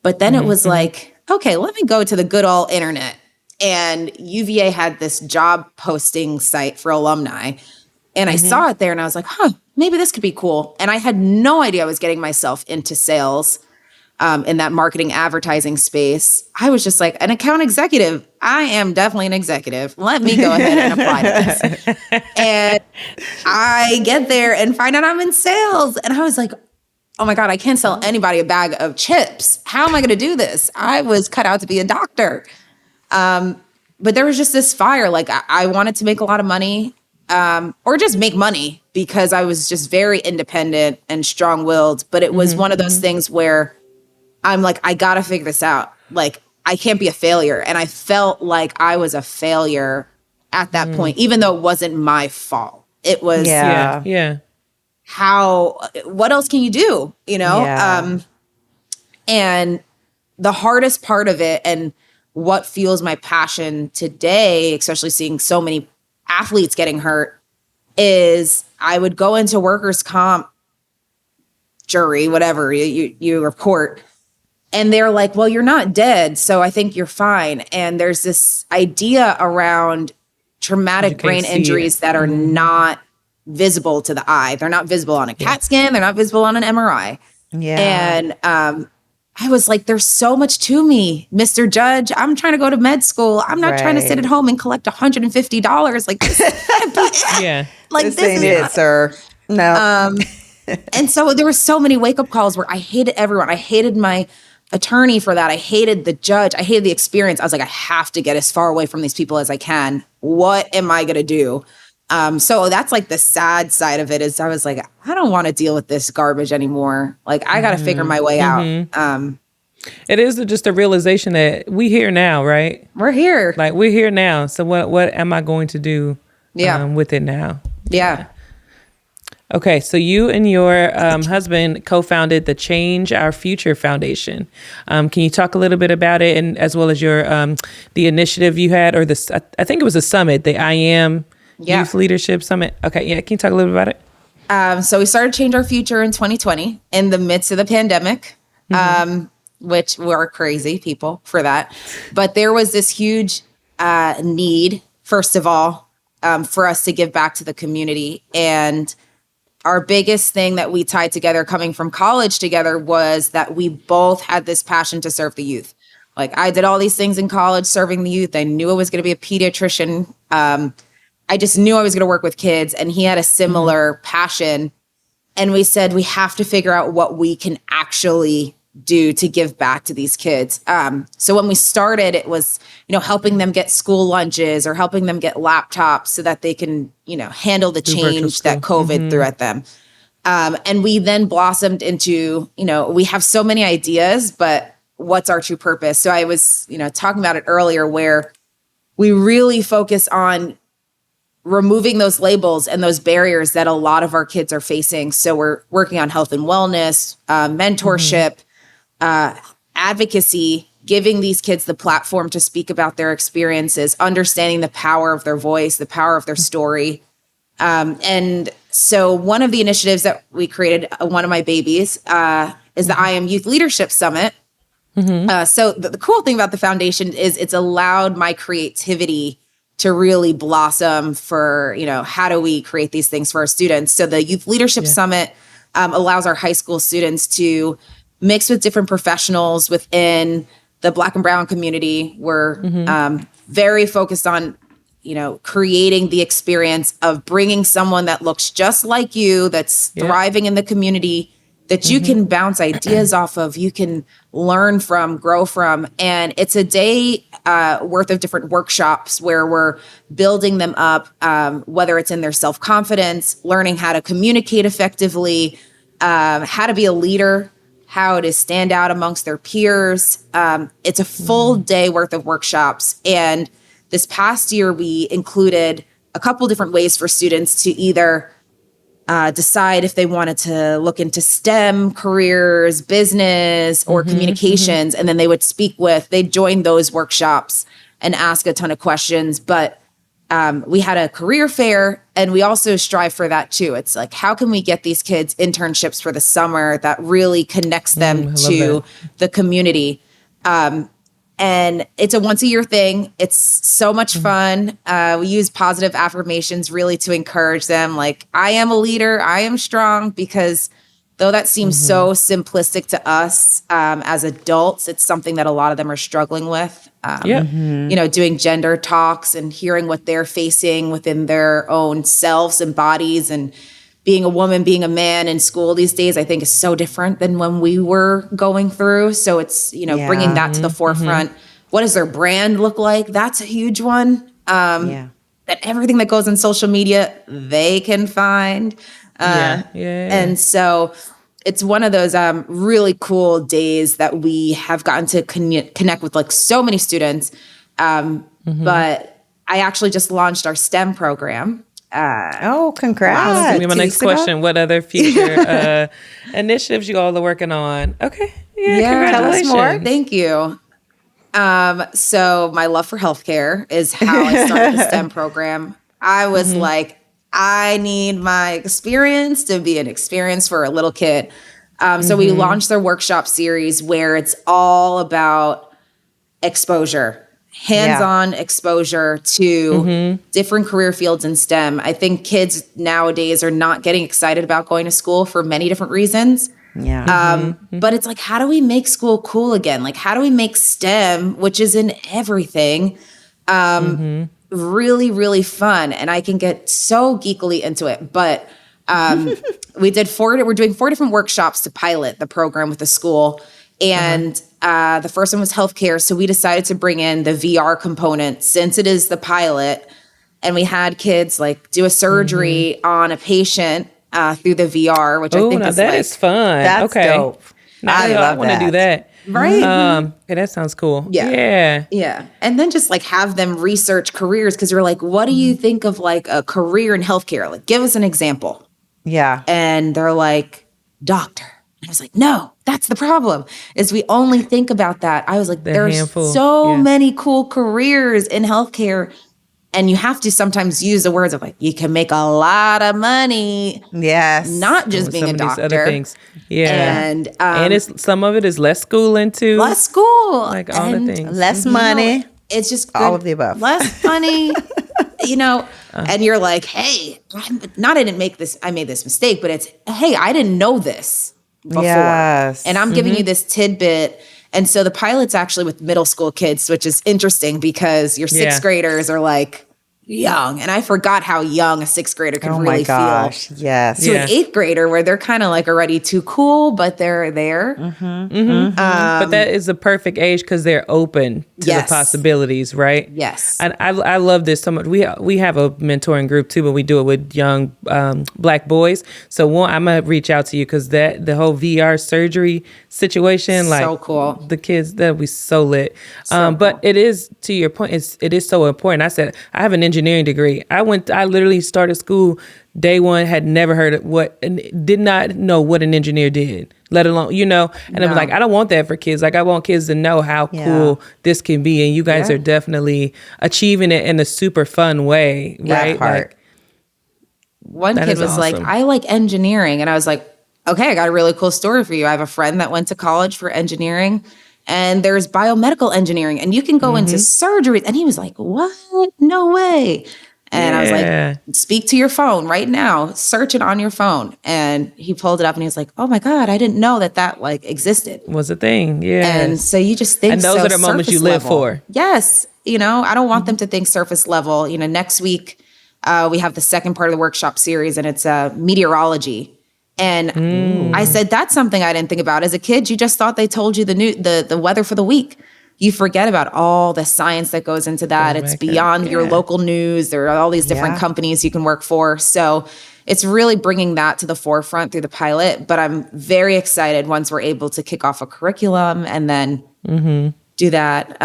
S3: But then it was like, okay, let me go to the good old internet. And UVA had this job posting site for alumni. And I saw it there and I was like, maybe this could be cool. And I had no idea I was getting myself into sales. In that marketing advertising space, I was just like an account executive. I am definitely an executive. Let me go ahead and apply to this. And I get there and find out I'm in sales. And I was like, oh my God, I can't sell anybody a bag of chips. How am I going to do this? I was cut out to be a doctor. But there was just this fire. Like I wanted to make a lot of money or just make money because I was just very independent and strong-willed. But it was one of those things where I'm like, I got to figure this out. Like, I can't be a failure. And I felt like I was a failure at that point, even though it wasn't my fault. It was, what else can you do? You know?
S1: Yeah.
S3: And the hardest part of it and what fuels my passion today, especially seeing so many athletes getting hurt, is I would go into workers' comp jury, whatever you report. And they're like, well, you're not dead, so I think you're fine. And there's this idea around traumatic brain injuries that are not visible to the eye. They're not visible on a CAT scan. They're not visible on an MRI. Yeah. And I was like, there's so much to me, Mr. Judge. I'm trying to go to med school. I'm not trying to sit at home and collect $150. Like, this can't be it.
S1: Yeah.
S3: Like,
S1: this ain't it, sir. No.
S3: And so there were so many wake-up calls where I hated everyone. I hated my attorney for that. I hated the judge. I hated the experience. I was like, I have to get as far away from these people as I can. What am I going to do? So that's like the sad side of it is I was like, I don't want to deal with this garbage anymore. Like, I got to figure my way out.
S2: It is just the realization that we here now, right?
S3: We're here.
S2: Like, we're here now. So what am I going to do with it now?
S3: Yeah.
S2: Okay, so you and your husband co-founded the Change Our Future Foundation. Can you talk a little bit about it, and as well as your the initiative you had, or I think it was a summit, the I Am Youth Leadership Summit. Okay, can you talk a little bit about it?
S3: So we started Change Our Future in 2020 in the midst of the pandemic, which we're crazy people for that. But there was this huge need, first of all, for us to give back to the community. And our biggest thing that we tied together coming from college together was that we both had this passion to serve the youth. Like, I did all these things in college serving the youth. I knew I was going to be a pediatrician. I just knew I was going to work with kids, and he had a similar passion. And we said, we have to figure out what we can actually do to give back to these kids. So when we started, it was, helping them get school lunches or helping them get laptops so that they can, handle the change that COVID threw at them. And we then blossomed into, we have so many ideas, but what's our true purpose? So I was, talking about it earlier, where we really focus on removing those labels and those barriers that a lot of our kids are facing. So we're working on health and wellness, mentorship, advocacy, giving these kids the platform to speak about their experiences, understanding the power of their voice, the power of their story. And so one of the initiatives that we created, one of my babies, is the I Am Youth Leadership Summit. So the cool thing about the foundation is it's allowed my creativity to really blossom for, how do we create these things for our students? So the Youth Leadership Summit allows our high school students to mix with different professionals within the Black and Brown community. We're very focused on, creating the experience of bringing someone that looks just like you, that's thriving in the community, that you can bounce ideas off of, you can learn from, grow from. And it's a day worth of different workshops where we're building them up, whether it's in their self-confidence, learning how to communicate effectively, how to be a leader, how to stand out amongst their peers. It's a full day worth of workshops. And this past year, we included a couple different ways for students to either decide if they wanted to look into STEM careers, business, or communications. And then they'd join those workshops and ask a ton of questions. But we had a career fair, and we also strive for that too. It's like, how can we get these kids internships for the summer that really connects them to the community? And it's a once-a-year thing. It's so much fun. We use positive affirmations really to encourage them. Like, I am a leader. I am strong. Because though that seems so simplistic to us as adults, it's something that a lot of them are struggling with. Doing gender talks and hearing what they're facing within their own selves and bodies, and being a woman, being a man in school these days, I think is so different than when we were going through. So it's, bringing that to the forefront. What does their brand look like? That's a huge one. That everything that goes on social media, they can find. And so it's one of those really cool days that we have gotten to connect with like so many students. But I actually just launched our STEM program.
S1: Congrats.
S2: My next question, what other future initiatives you all are working on? Okay. Congratulations.
S3: Tell us more. Thank you. So my love for healthcare is how I started the STEM program. I was like, I need my experience to be an experience for a little kid. So we launched their workshop series where it's all about exposure. Hands-on exposure to different career fields in STEM. I think kids nowadays are not getting excited about going to school for many different reasons. But it's like, how do we make school cool again? Like, how do we make STEM, which is in everything, really, really fun? And I can get so geekily into it. But we're doing 4 different workshops to pilot the program with the school. And the first one was healthcare. So we decided to bring in the VR component since it is the pilot. And we had kids like do a surgery on a patient through the VR, which I think is
S2: fun.
S1: That's dope.
S2: I want to do that.
S3: Right.
S2: Okay, that sounds cool.
S3: Yeah. And then just like have them research careers, because you're like, what do you think of like a career in healthcare? Like, give us an example.
S1: Yeah.
S3: And they're like, doctor. And I was like, no, that's the problem, is we only think about that. I was like, there's so many cool careers in healthcare. And you have to sometimes use the words of like, you can make a lot of money.
S1: Yes.
S3: Not just being a doctor.
S2: Other things. Yeah.
S3: And
S2: it's some of it is less schooling too.
S3: Less school.
S2: Like all the things.
S1: Less money.
S3: It's just
S1: all of the above.
S3: Less money. And you're like, hey, I made this mistake, but it's, hey, I didn't know this before.
S1: Yes.
S3: And I'm giving you this tidbit. And so the pilot's actually with middle school kids, which is interesting because your sixth graders are like young. And I forgot how young a sixth grader can really feel.
S1: Yes.
S3: To an eighth grader where they're kind of like already too cool, but they're there.
S2: But that is the perfect age because they're open to the possibilities, right?
S3: Yes.
S2: And I love this so much. We have a mentoring group too, but we do it with young Black boys. So I'm going to reach out to you because the whole VR surgery situation. Like
S3: so cool.
S2: The kids, that'd be so lit.
S3: So
S2: But
S3: cool.
S2: it is, to your point, it is so important. I said, I have an engineering degree. I literally started school day one, had never heard of did not know what an engineer did, let alone, and I was like, I don't want that for kids. Like, I want kids to know how cool this can be. And you guys are definitely achieving it in a super fun way, right?
S1: Part.
S3: One kid was like, I like engineering. And I was like, okay, I got a really cool story for you. I have a friend that went to college for engineering, and there's biomedical engineering, and you can go into surgeries. And he was like, what? No way. And I was like, speak to your phone right now, search it on your phone. And he pulled it up and he was like, oh my God, I didn't know that like existed.
S2: Was a thing. Yeah.
S3: And so you just think,
S2: and those are the moments you live for.
S3: Yes. I don't want them to think surface level. Next week, we have the second part of the workshop series, and it's meteorology. And I said, that's something I didn't think about. As a kid, you just thought they told you the weather for the week. You forget about all the science that goes into that. It's beyond your local news. There are all these different companies you can work for. So it's really bringing that to the forefront through the pilot. But I'm very excited once we're able to kick off a curriculum and then do that.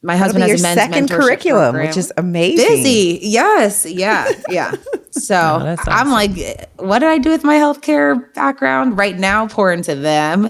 S3: My husband has a men's
S1: second
S3: mentorship
S1: curriculum,
S3: program.
S1: which is amazing.
S3: Busy. Yes. Yeah. So
S2: that's awesome.
S3: I'm like, what did I do with my healthcare background? Right now, pour into them.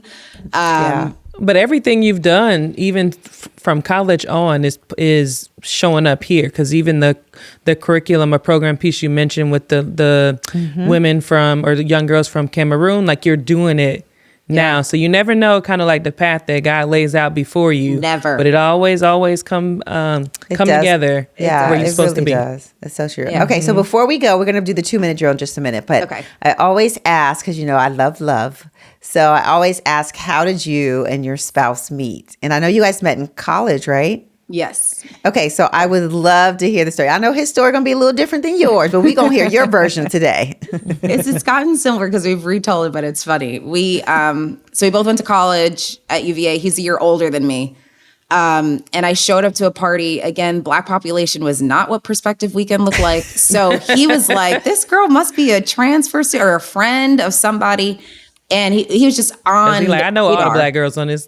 S2: But everything you've done, even from college on, is showing up here. Because even the curriculum or program piece you mentioned with the women or the young girls from Cameroon, like you're doing it now. So you never know kind of like the path that God lays out before you.
S3: Never.
S2: But it always come together where you're supposed to be.
S1: Does. That's so true. Yeah. Okay, so before we go, we're going to do the 2-minute drill in just a minute. But I always ask, because I love. So I always ask, how did you and your spouse meet? And I know you guys met in college, right?
S3: Yes.
S1: Okay, so I would love to hear the story. I know his story going to be a little different than yours, but we're going to hear your version today.
S3: It's gotten similar because we've retold it, but it's funny. So we both went to college at UVA. He's a year older than me. And I showed up to a party. Again, Black population was not what Perspective Weekend looked like. So he was like, this girl must be a transfer or a friend of somebody. And he was just on.
S2: He's like, I know all the Black girls on the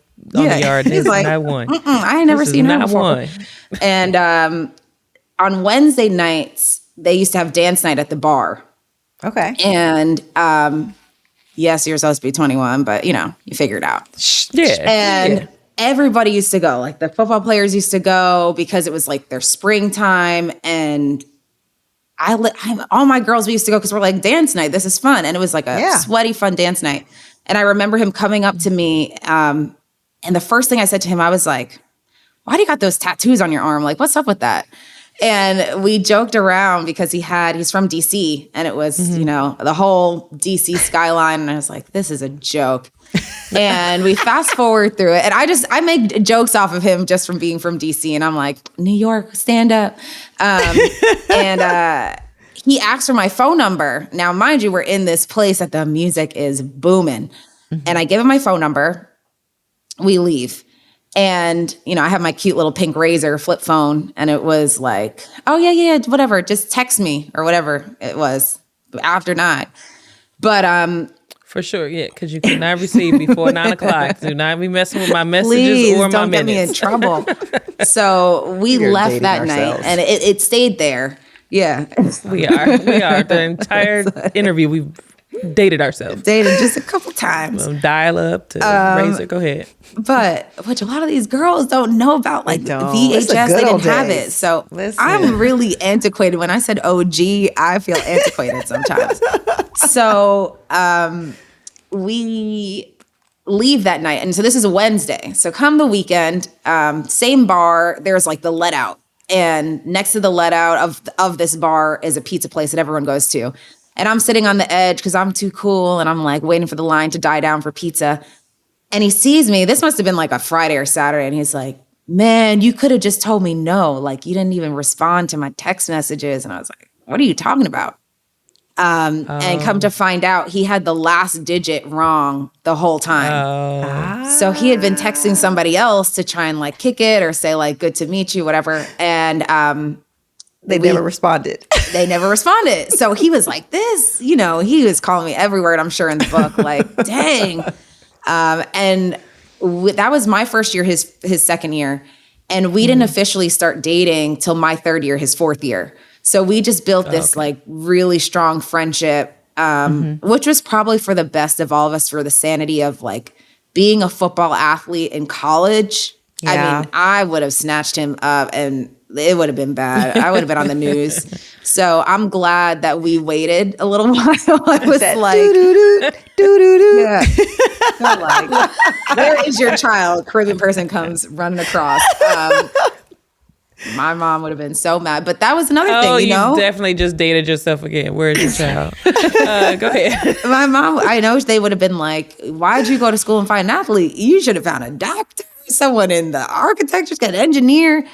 S2: yard. He's like, not one.
S3: I ain't never seen her before. One. And on Wednesday nights, they used to have dance night at the bar.
S1: Okay.
S3: And yes, you're supposed to be 21, but you figure it out.
S2: Yeah.
S3: And everybody used to go. Like the football players used to go because it was like their springtime. And all my girls, we used to go because we're like, dance night, this is fun. And it was like a sweaty, fun dance night. And I remember him coming up to me. And the first thing I said to him, I was like, why do you got those tattoos on your arm? Like, what's up with that? And we joked around because he's from DC, and it was, the whole DC skyline. And I was like, this is a joke. And we fast forward through it. And I make jokes off of him just from being from DC. And I'm like, New York, stand up. And he asked for my phone number. Now, mind you, we're in this place that the music is booming. And I give him my phone number. We leave. And, I have my cute little pink Razr flip phone. And it was like, oh, yeah, whatever. Just text me or whatever it was after 9. But
S2: for sure, yeah, because you cannot receive before 9 o'clock. Do not be messing with my messages
S3: please
S2: or my
S3: don't get
S2: minutes.
S3: me in trouble. So we left that night, and it stayed there. Yeah,
S2: we are. The entire interview, we've dated ourselves.
S3: Dated just a couple times.
S2: Dial up to Razr. Go ahead.
S3: But which a lot of these girls don't know about, like VHS. They didn't have it. So I'm really antiquated. When I said OG, I feel antiquated sometimes. So we leave that night. And so this is a Wednesday. So come the weekend, same bar, there's like the let out. And next to the let out of this bar is a pizza place that everyone goes to. And I'm sitting on the edge because I'm too cool. And I'm like waiting for the line to die down for pizza. And he sees me. This must have been like a Friday or Saturday. And he's like, man, you could have just told me no. Like, you didn't even respond to my text messages. And I was like, what are you talking about? And come to find out, he had the last digit wrong the whole time. So he had been texting somebody else to try and like kick it or say like, good to meet you, whatever. And
S1: they never responded.
S3: They never responded. So he was like this, he was calling me every word, I'm sure, in the book. Like, dang. And that was my first year, his second year. And we didn't officially start dating till my third year, his fourth year. So we just built this like really strong friendship, which was probably for the best of all of us, for the sanity of like being a football athlete in college.
S1: Yeah.
S3: I mean, I would have snatched him up and it would have been bad. I would have been on the news. So I'm glad that we waited a little while. I was like, yeah. I'm like, where is your child? Caribbean person comes running across. My mom would have been so mad. But that was another thing, you know?
S2: You definitely just dated yourself again. Where's your child? Go ahead.
S3: My mom, I know they would have been like, why'd you go to school and find an athlete? You should have found a doctor, someone in the architecture, got an engineer.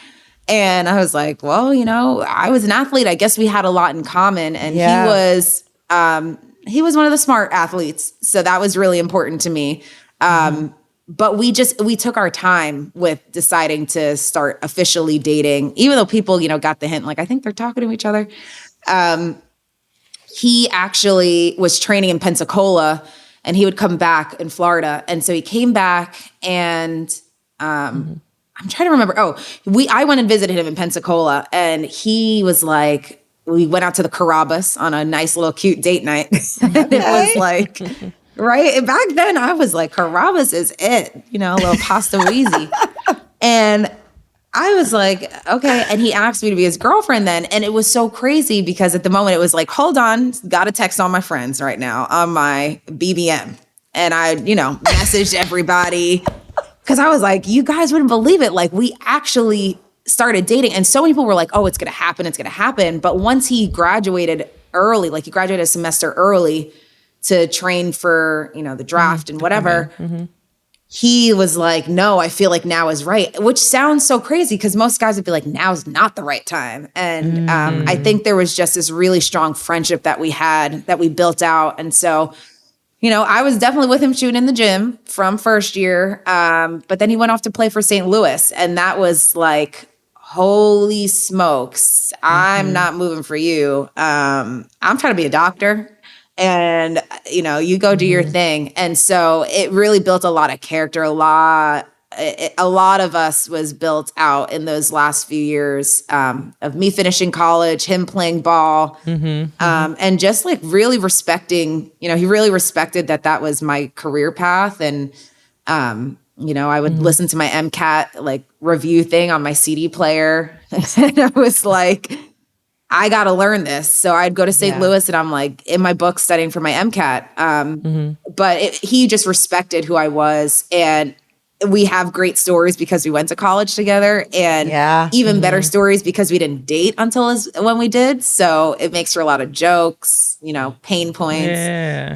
S3: And I was like, well, you know, I was an athlete. I guess we had a lot in common. And he was one of the smart athletes. So that was really important to me. But we took our time with deciding to start officially dating, even though people, you know, got the hint, like, I think they're talking to each other. He actually was training in Pensacola and he would come back in Florida. And so he came back and, I'm trying to remember. I went and visited him in Pensacola and he was like, we went out to the Carrabba's on a nice little cute date night. And it was like, right. And back then I was like, Carrabba's is it, you know, a little pasta wheezy. And I was like, okay. And he asked me to be his girlfriend then. And it was so crazy because at the moment it was like, hold on, got to text all my friends right now on my BBM. And I, you know, messaged everybody. Because I was like, you guys wouldn't believe it. Like, we actually started dating. And so many people were like, oh, it's going to happen. It's going to happen. But once he graduated early, like he graduated a semester early to train for, you know, the draft and whatever, he was like, no, I feel like now is right. Which sounds so crazy because most guys would be like, now's not the right time. And I think there was just this really strong friendship that we had, that we built out. And so, you know, I was definitely with him shooting in the gym from first year. But then he went off to play for St. Louis. And that was like, holy smokes, I'm not moving for you. I'm trying to be a doctor. And, you know, you go do your thing. And so it really built a lot of character. A lot of us was built out in those last few years of me finishing college, him playing ball, and just like really respecting, you know, he really respected that was my career path. And, you know, I would listen to my MCAT like review thing on my CD player. And I was like, I got to learn this. So I'd go to St. Louis and I'm like in my book studying for my MCAT. But he just respected who I was. And we have great stories because we went to college together and even better stories because we didn't date until when we did. So it makes for a lot of jokes, you know, pain points.
S2: Yeah.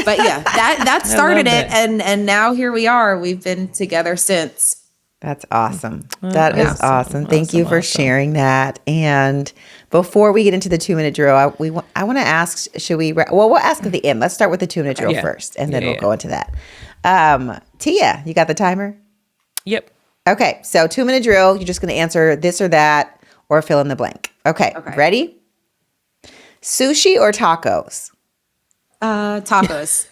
S3: But yeah, that started it. And now here we are. We've been together since.
S1: That's awesome. That is awesome. Thank you for sharing that. And before we get into the 2-minute drill, I want to ask, we'll ask at the end. Let's start with the 2-minute drill first, and then we'll go into that. Tia, you got the timer?
S2: Yep.
S1: Okay. So 2-minute drill. You're just going to answer this or that or fill in the blank. Okay. Ready? Sushi or tacos?
S3: Tacos.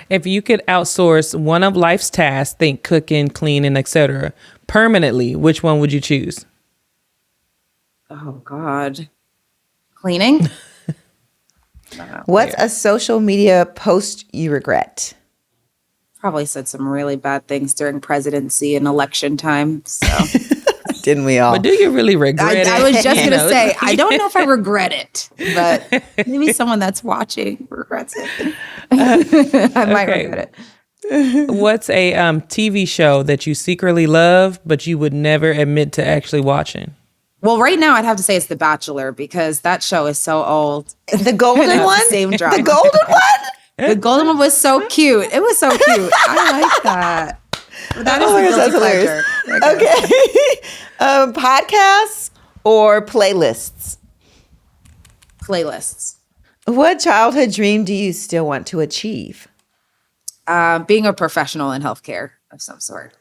S2: If you could outsource one of life's tasks, think cooking, cleaning, etc., permanently, which one would you choose?
S3: Oh, God. Cleaning?
S1: What's a social media post you regret?
S3: Probably said some really bad things during presidency and election time. So
S1: Didn't we all?
S2: But do you really regret it?
S3: I was just going to say, I don't know if I regret it, but maybe someone that's watching regrets it. I might regret it.
S2: What's a TV show that you secretly love, but you would never admit to actually watching?
S3: Well, right now I'd have to say it's The Bachelor because that show is so old.
S1: The golden one?
S3: Same drama.
S1: The golden one?
S3: The golden one was so cute. It was so cute. I like that. But that is a guilty pleasure.
S1: Okay. Podcasts or playlists?
S3: Playlists.
S1: What childhood dream do you still want to achieve?
S3: Being a professional in healthcare of some sort.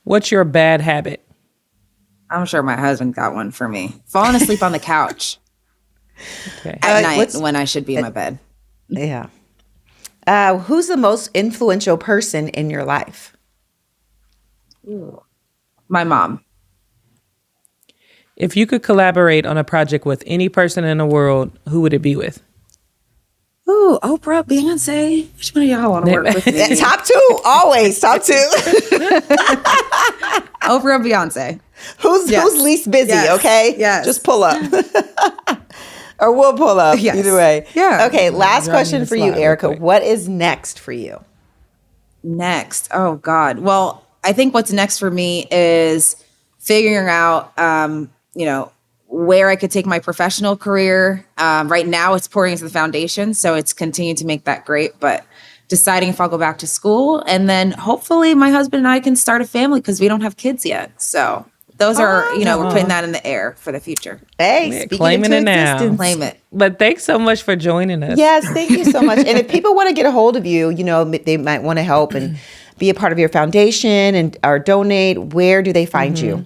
S2: What's your bad habit?
S3: I'm sure my husband got one for me. Falling asleep on the couch
S2: Okay.
S3: at night when I should be in my bed.
S1: Yeah. Who's the most influential person in your life?
S3: My mom.
S2: If you could collaborate on a project with any person in the world, who would it be with?
S3: Ooh, Oprah, Beyonce. Which one of y'all want to work with me?
S1: Top two, always top two.
S3: Oprah, Beyonce.
S1: Who's least busy?
S3: Yes.
S1: Okay,
S3: Yes.
S1: just pull up, or we'll pull up.
S3: Yes.
S1: Either way.
S3: Yeah.
S1: Okay, last question for you,
S2: slide
S1: Erika.
S2: real quick.
S1: What is next for you?
S3: Next. Oh, God. Well, I think what's next for me is figuring out, where I could take my professional career. Right now, it's pouring into the foundation, so it's continuing to make that great. But deciding if I'll go back to school, and then hopefully my husband and I can start a family because we don't have kids yet. So those are, we're putting that in the air for the future.
S1: Hey,
S2: Yeah,
S1: speaking
S2: claiming
S1: into
S2: it now.
S1: existence.
S3: Claim it.
S2: But thanks so much for joining us.
S1: Yes, thank you so much. And if people want to get a hold of you, they might want to help and be a part of your foundation and or donate. Where do they find you?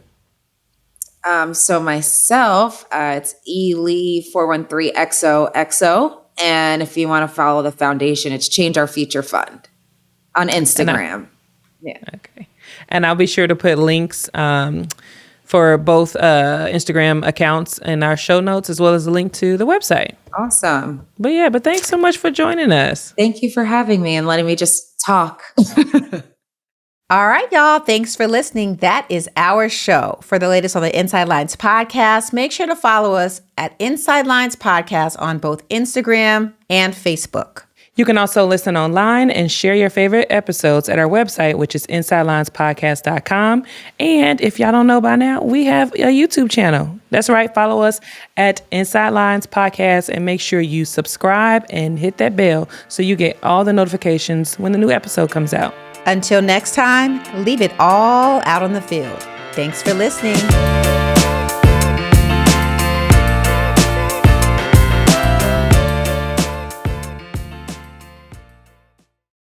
S3: So myself, it's elee413XOXO. And if you want to follow the foundation, it's Change Our Future Fund on Instagram.
S2: Okay. And I'll be sure to put links for both Instagram accounts in our show notes, as well as a link to the website.
S3: Awesome.
S2: But thanks so much for joining us.
S3: Thank you for having me and letting me just talk.
S1: All right, y'all. Thanks for listening. That is our show. For the latest on the Inside Lines podcast, make sure to follow us at Inside Lines Podcast on both Instagram and Facebook.
S2: You can also listen online and share your favorite episodes at our website, which is insidelinespodcast.com. And if y'all don't know by now, we have a YouTube channel. That's right. Follow us at Inside Lines Podcast and make sure you subscribe and hit that bell so you get all the notifications when the new episode comes out.
S1: Until next time, leave it all out on the field. Thanks for listening.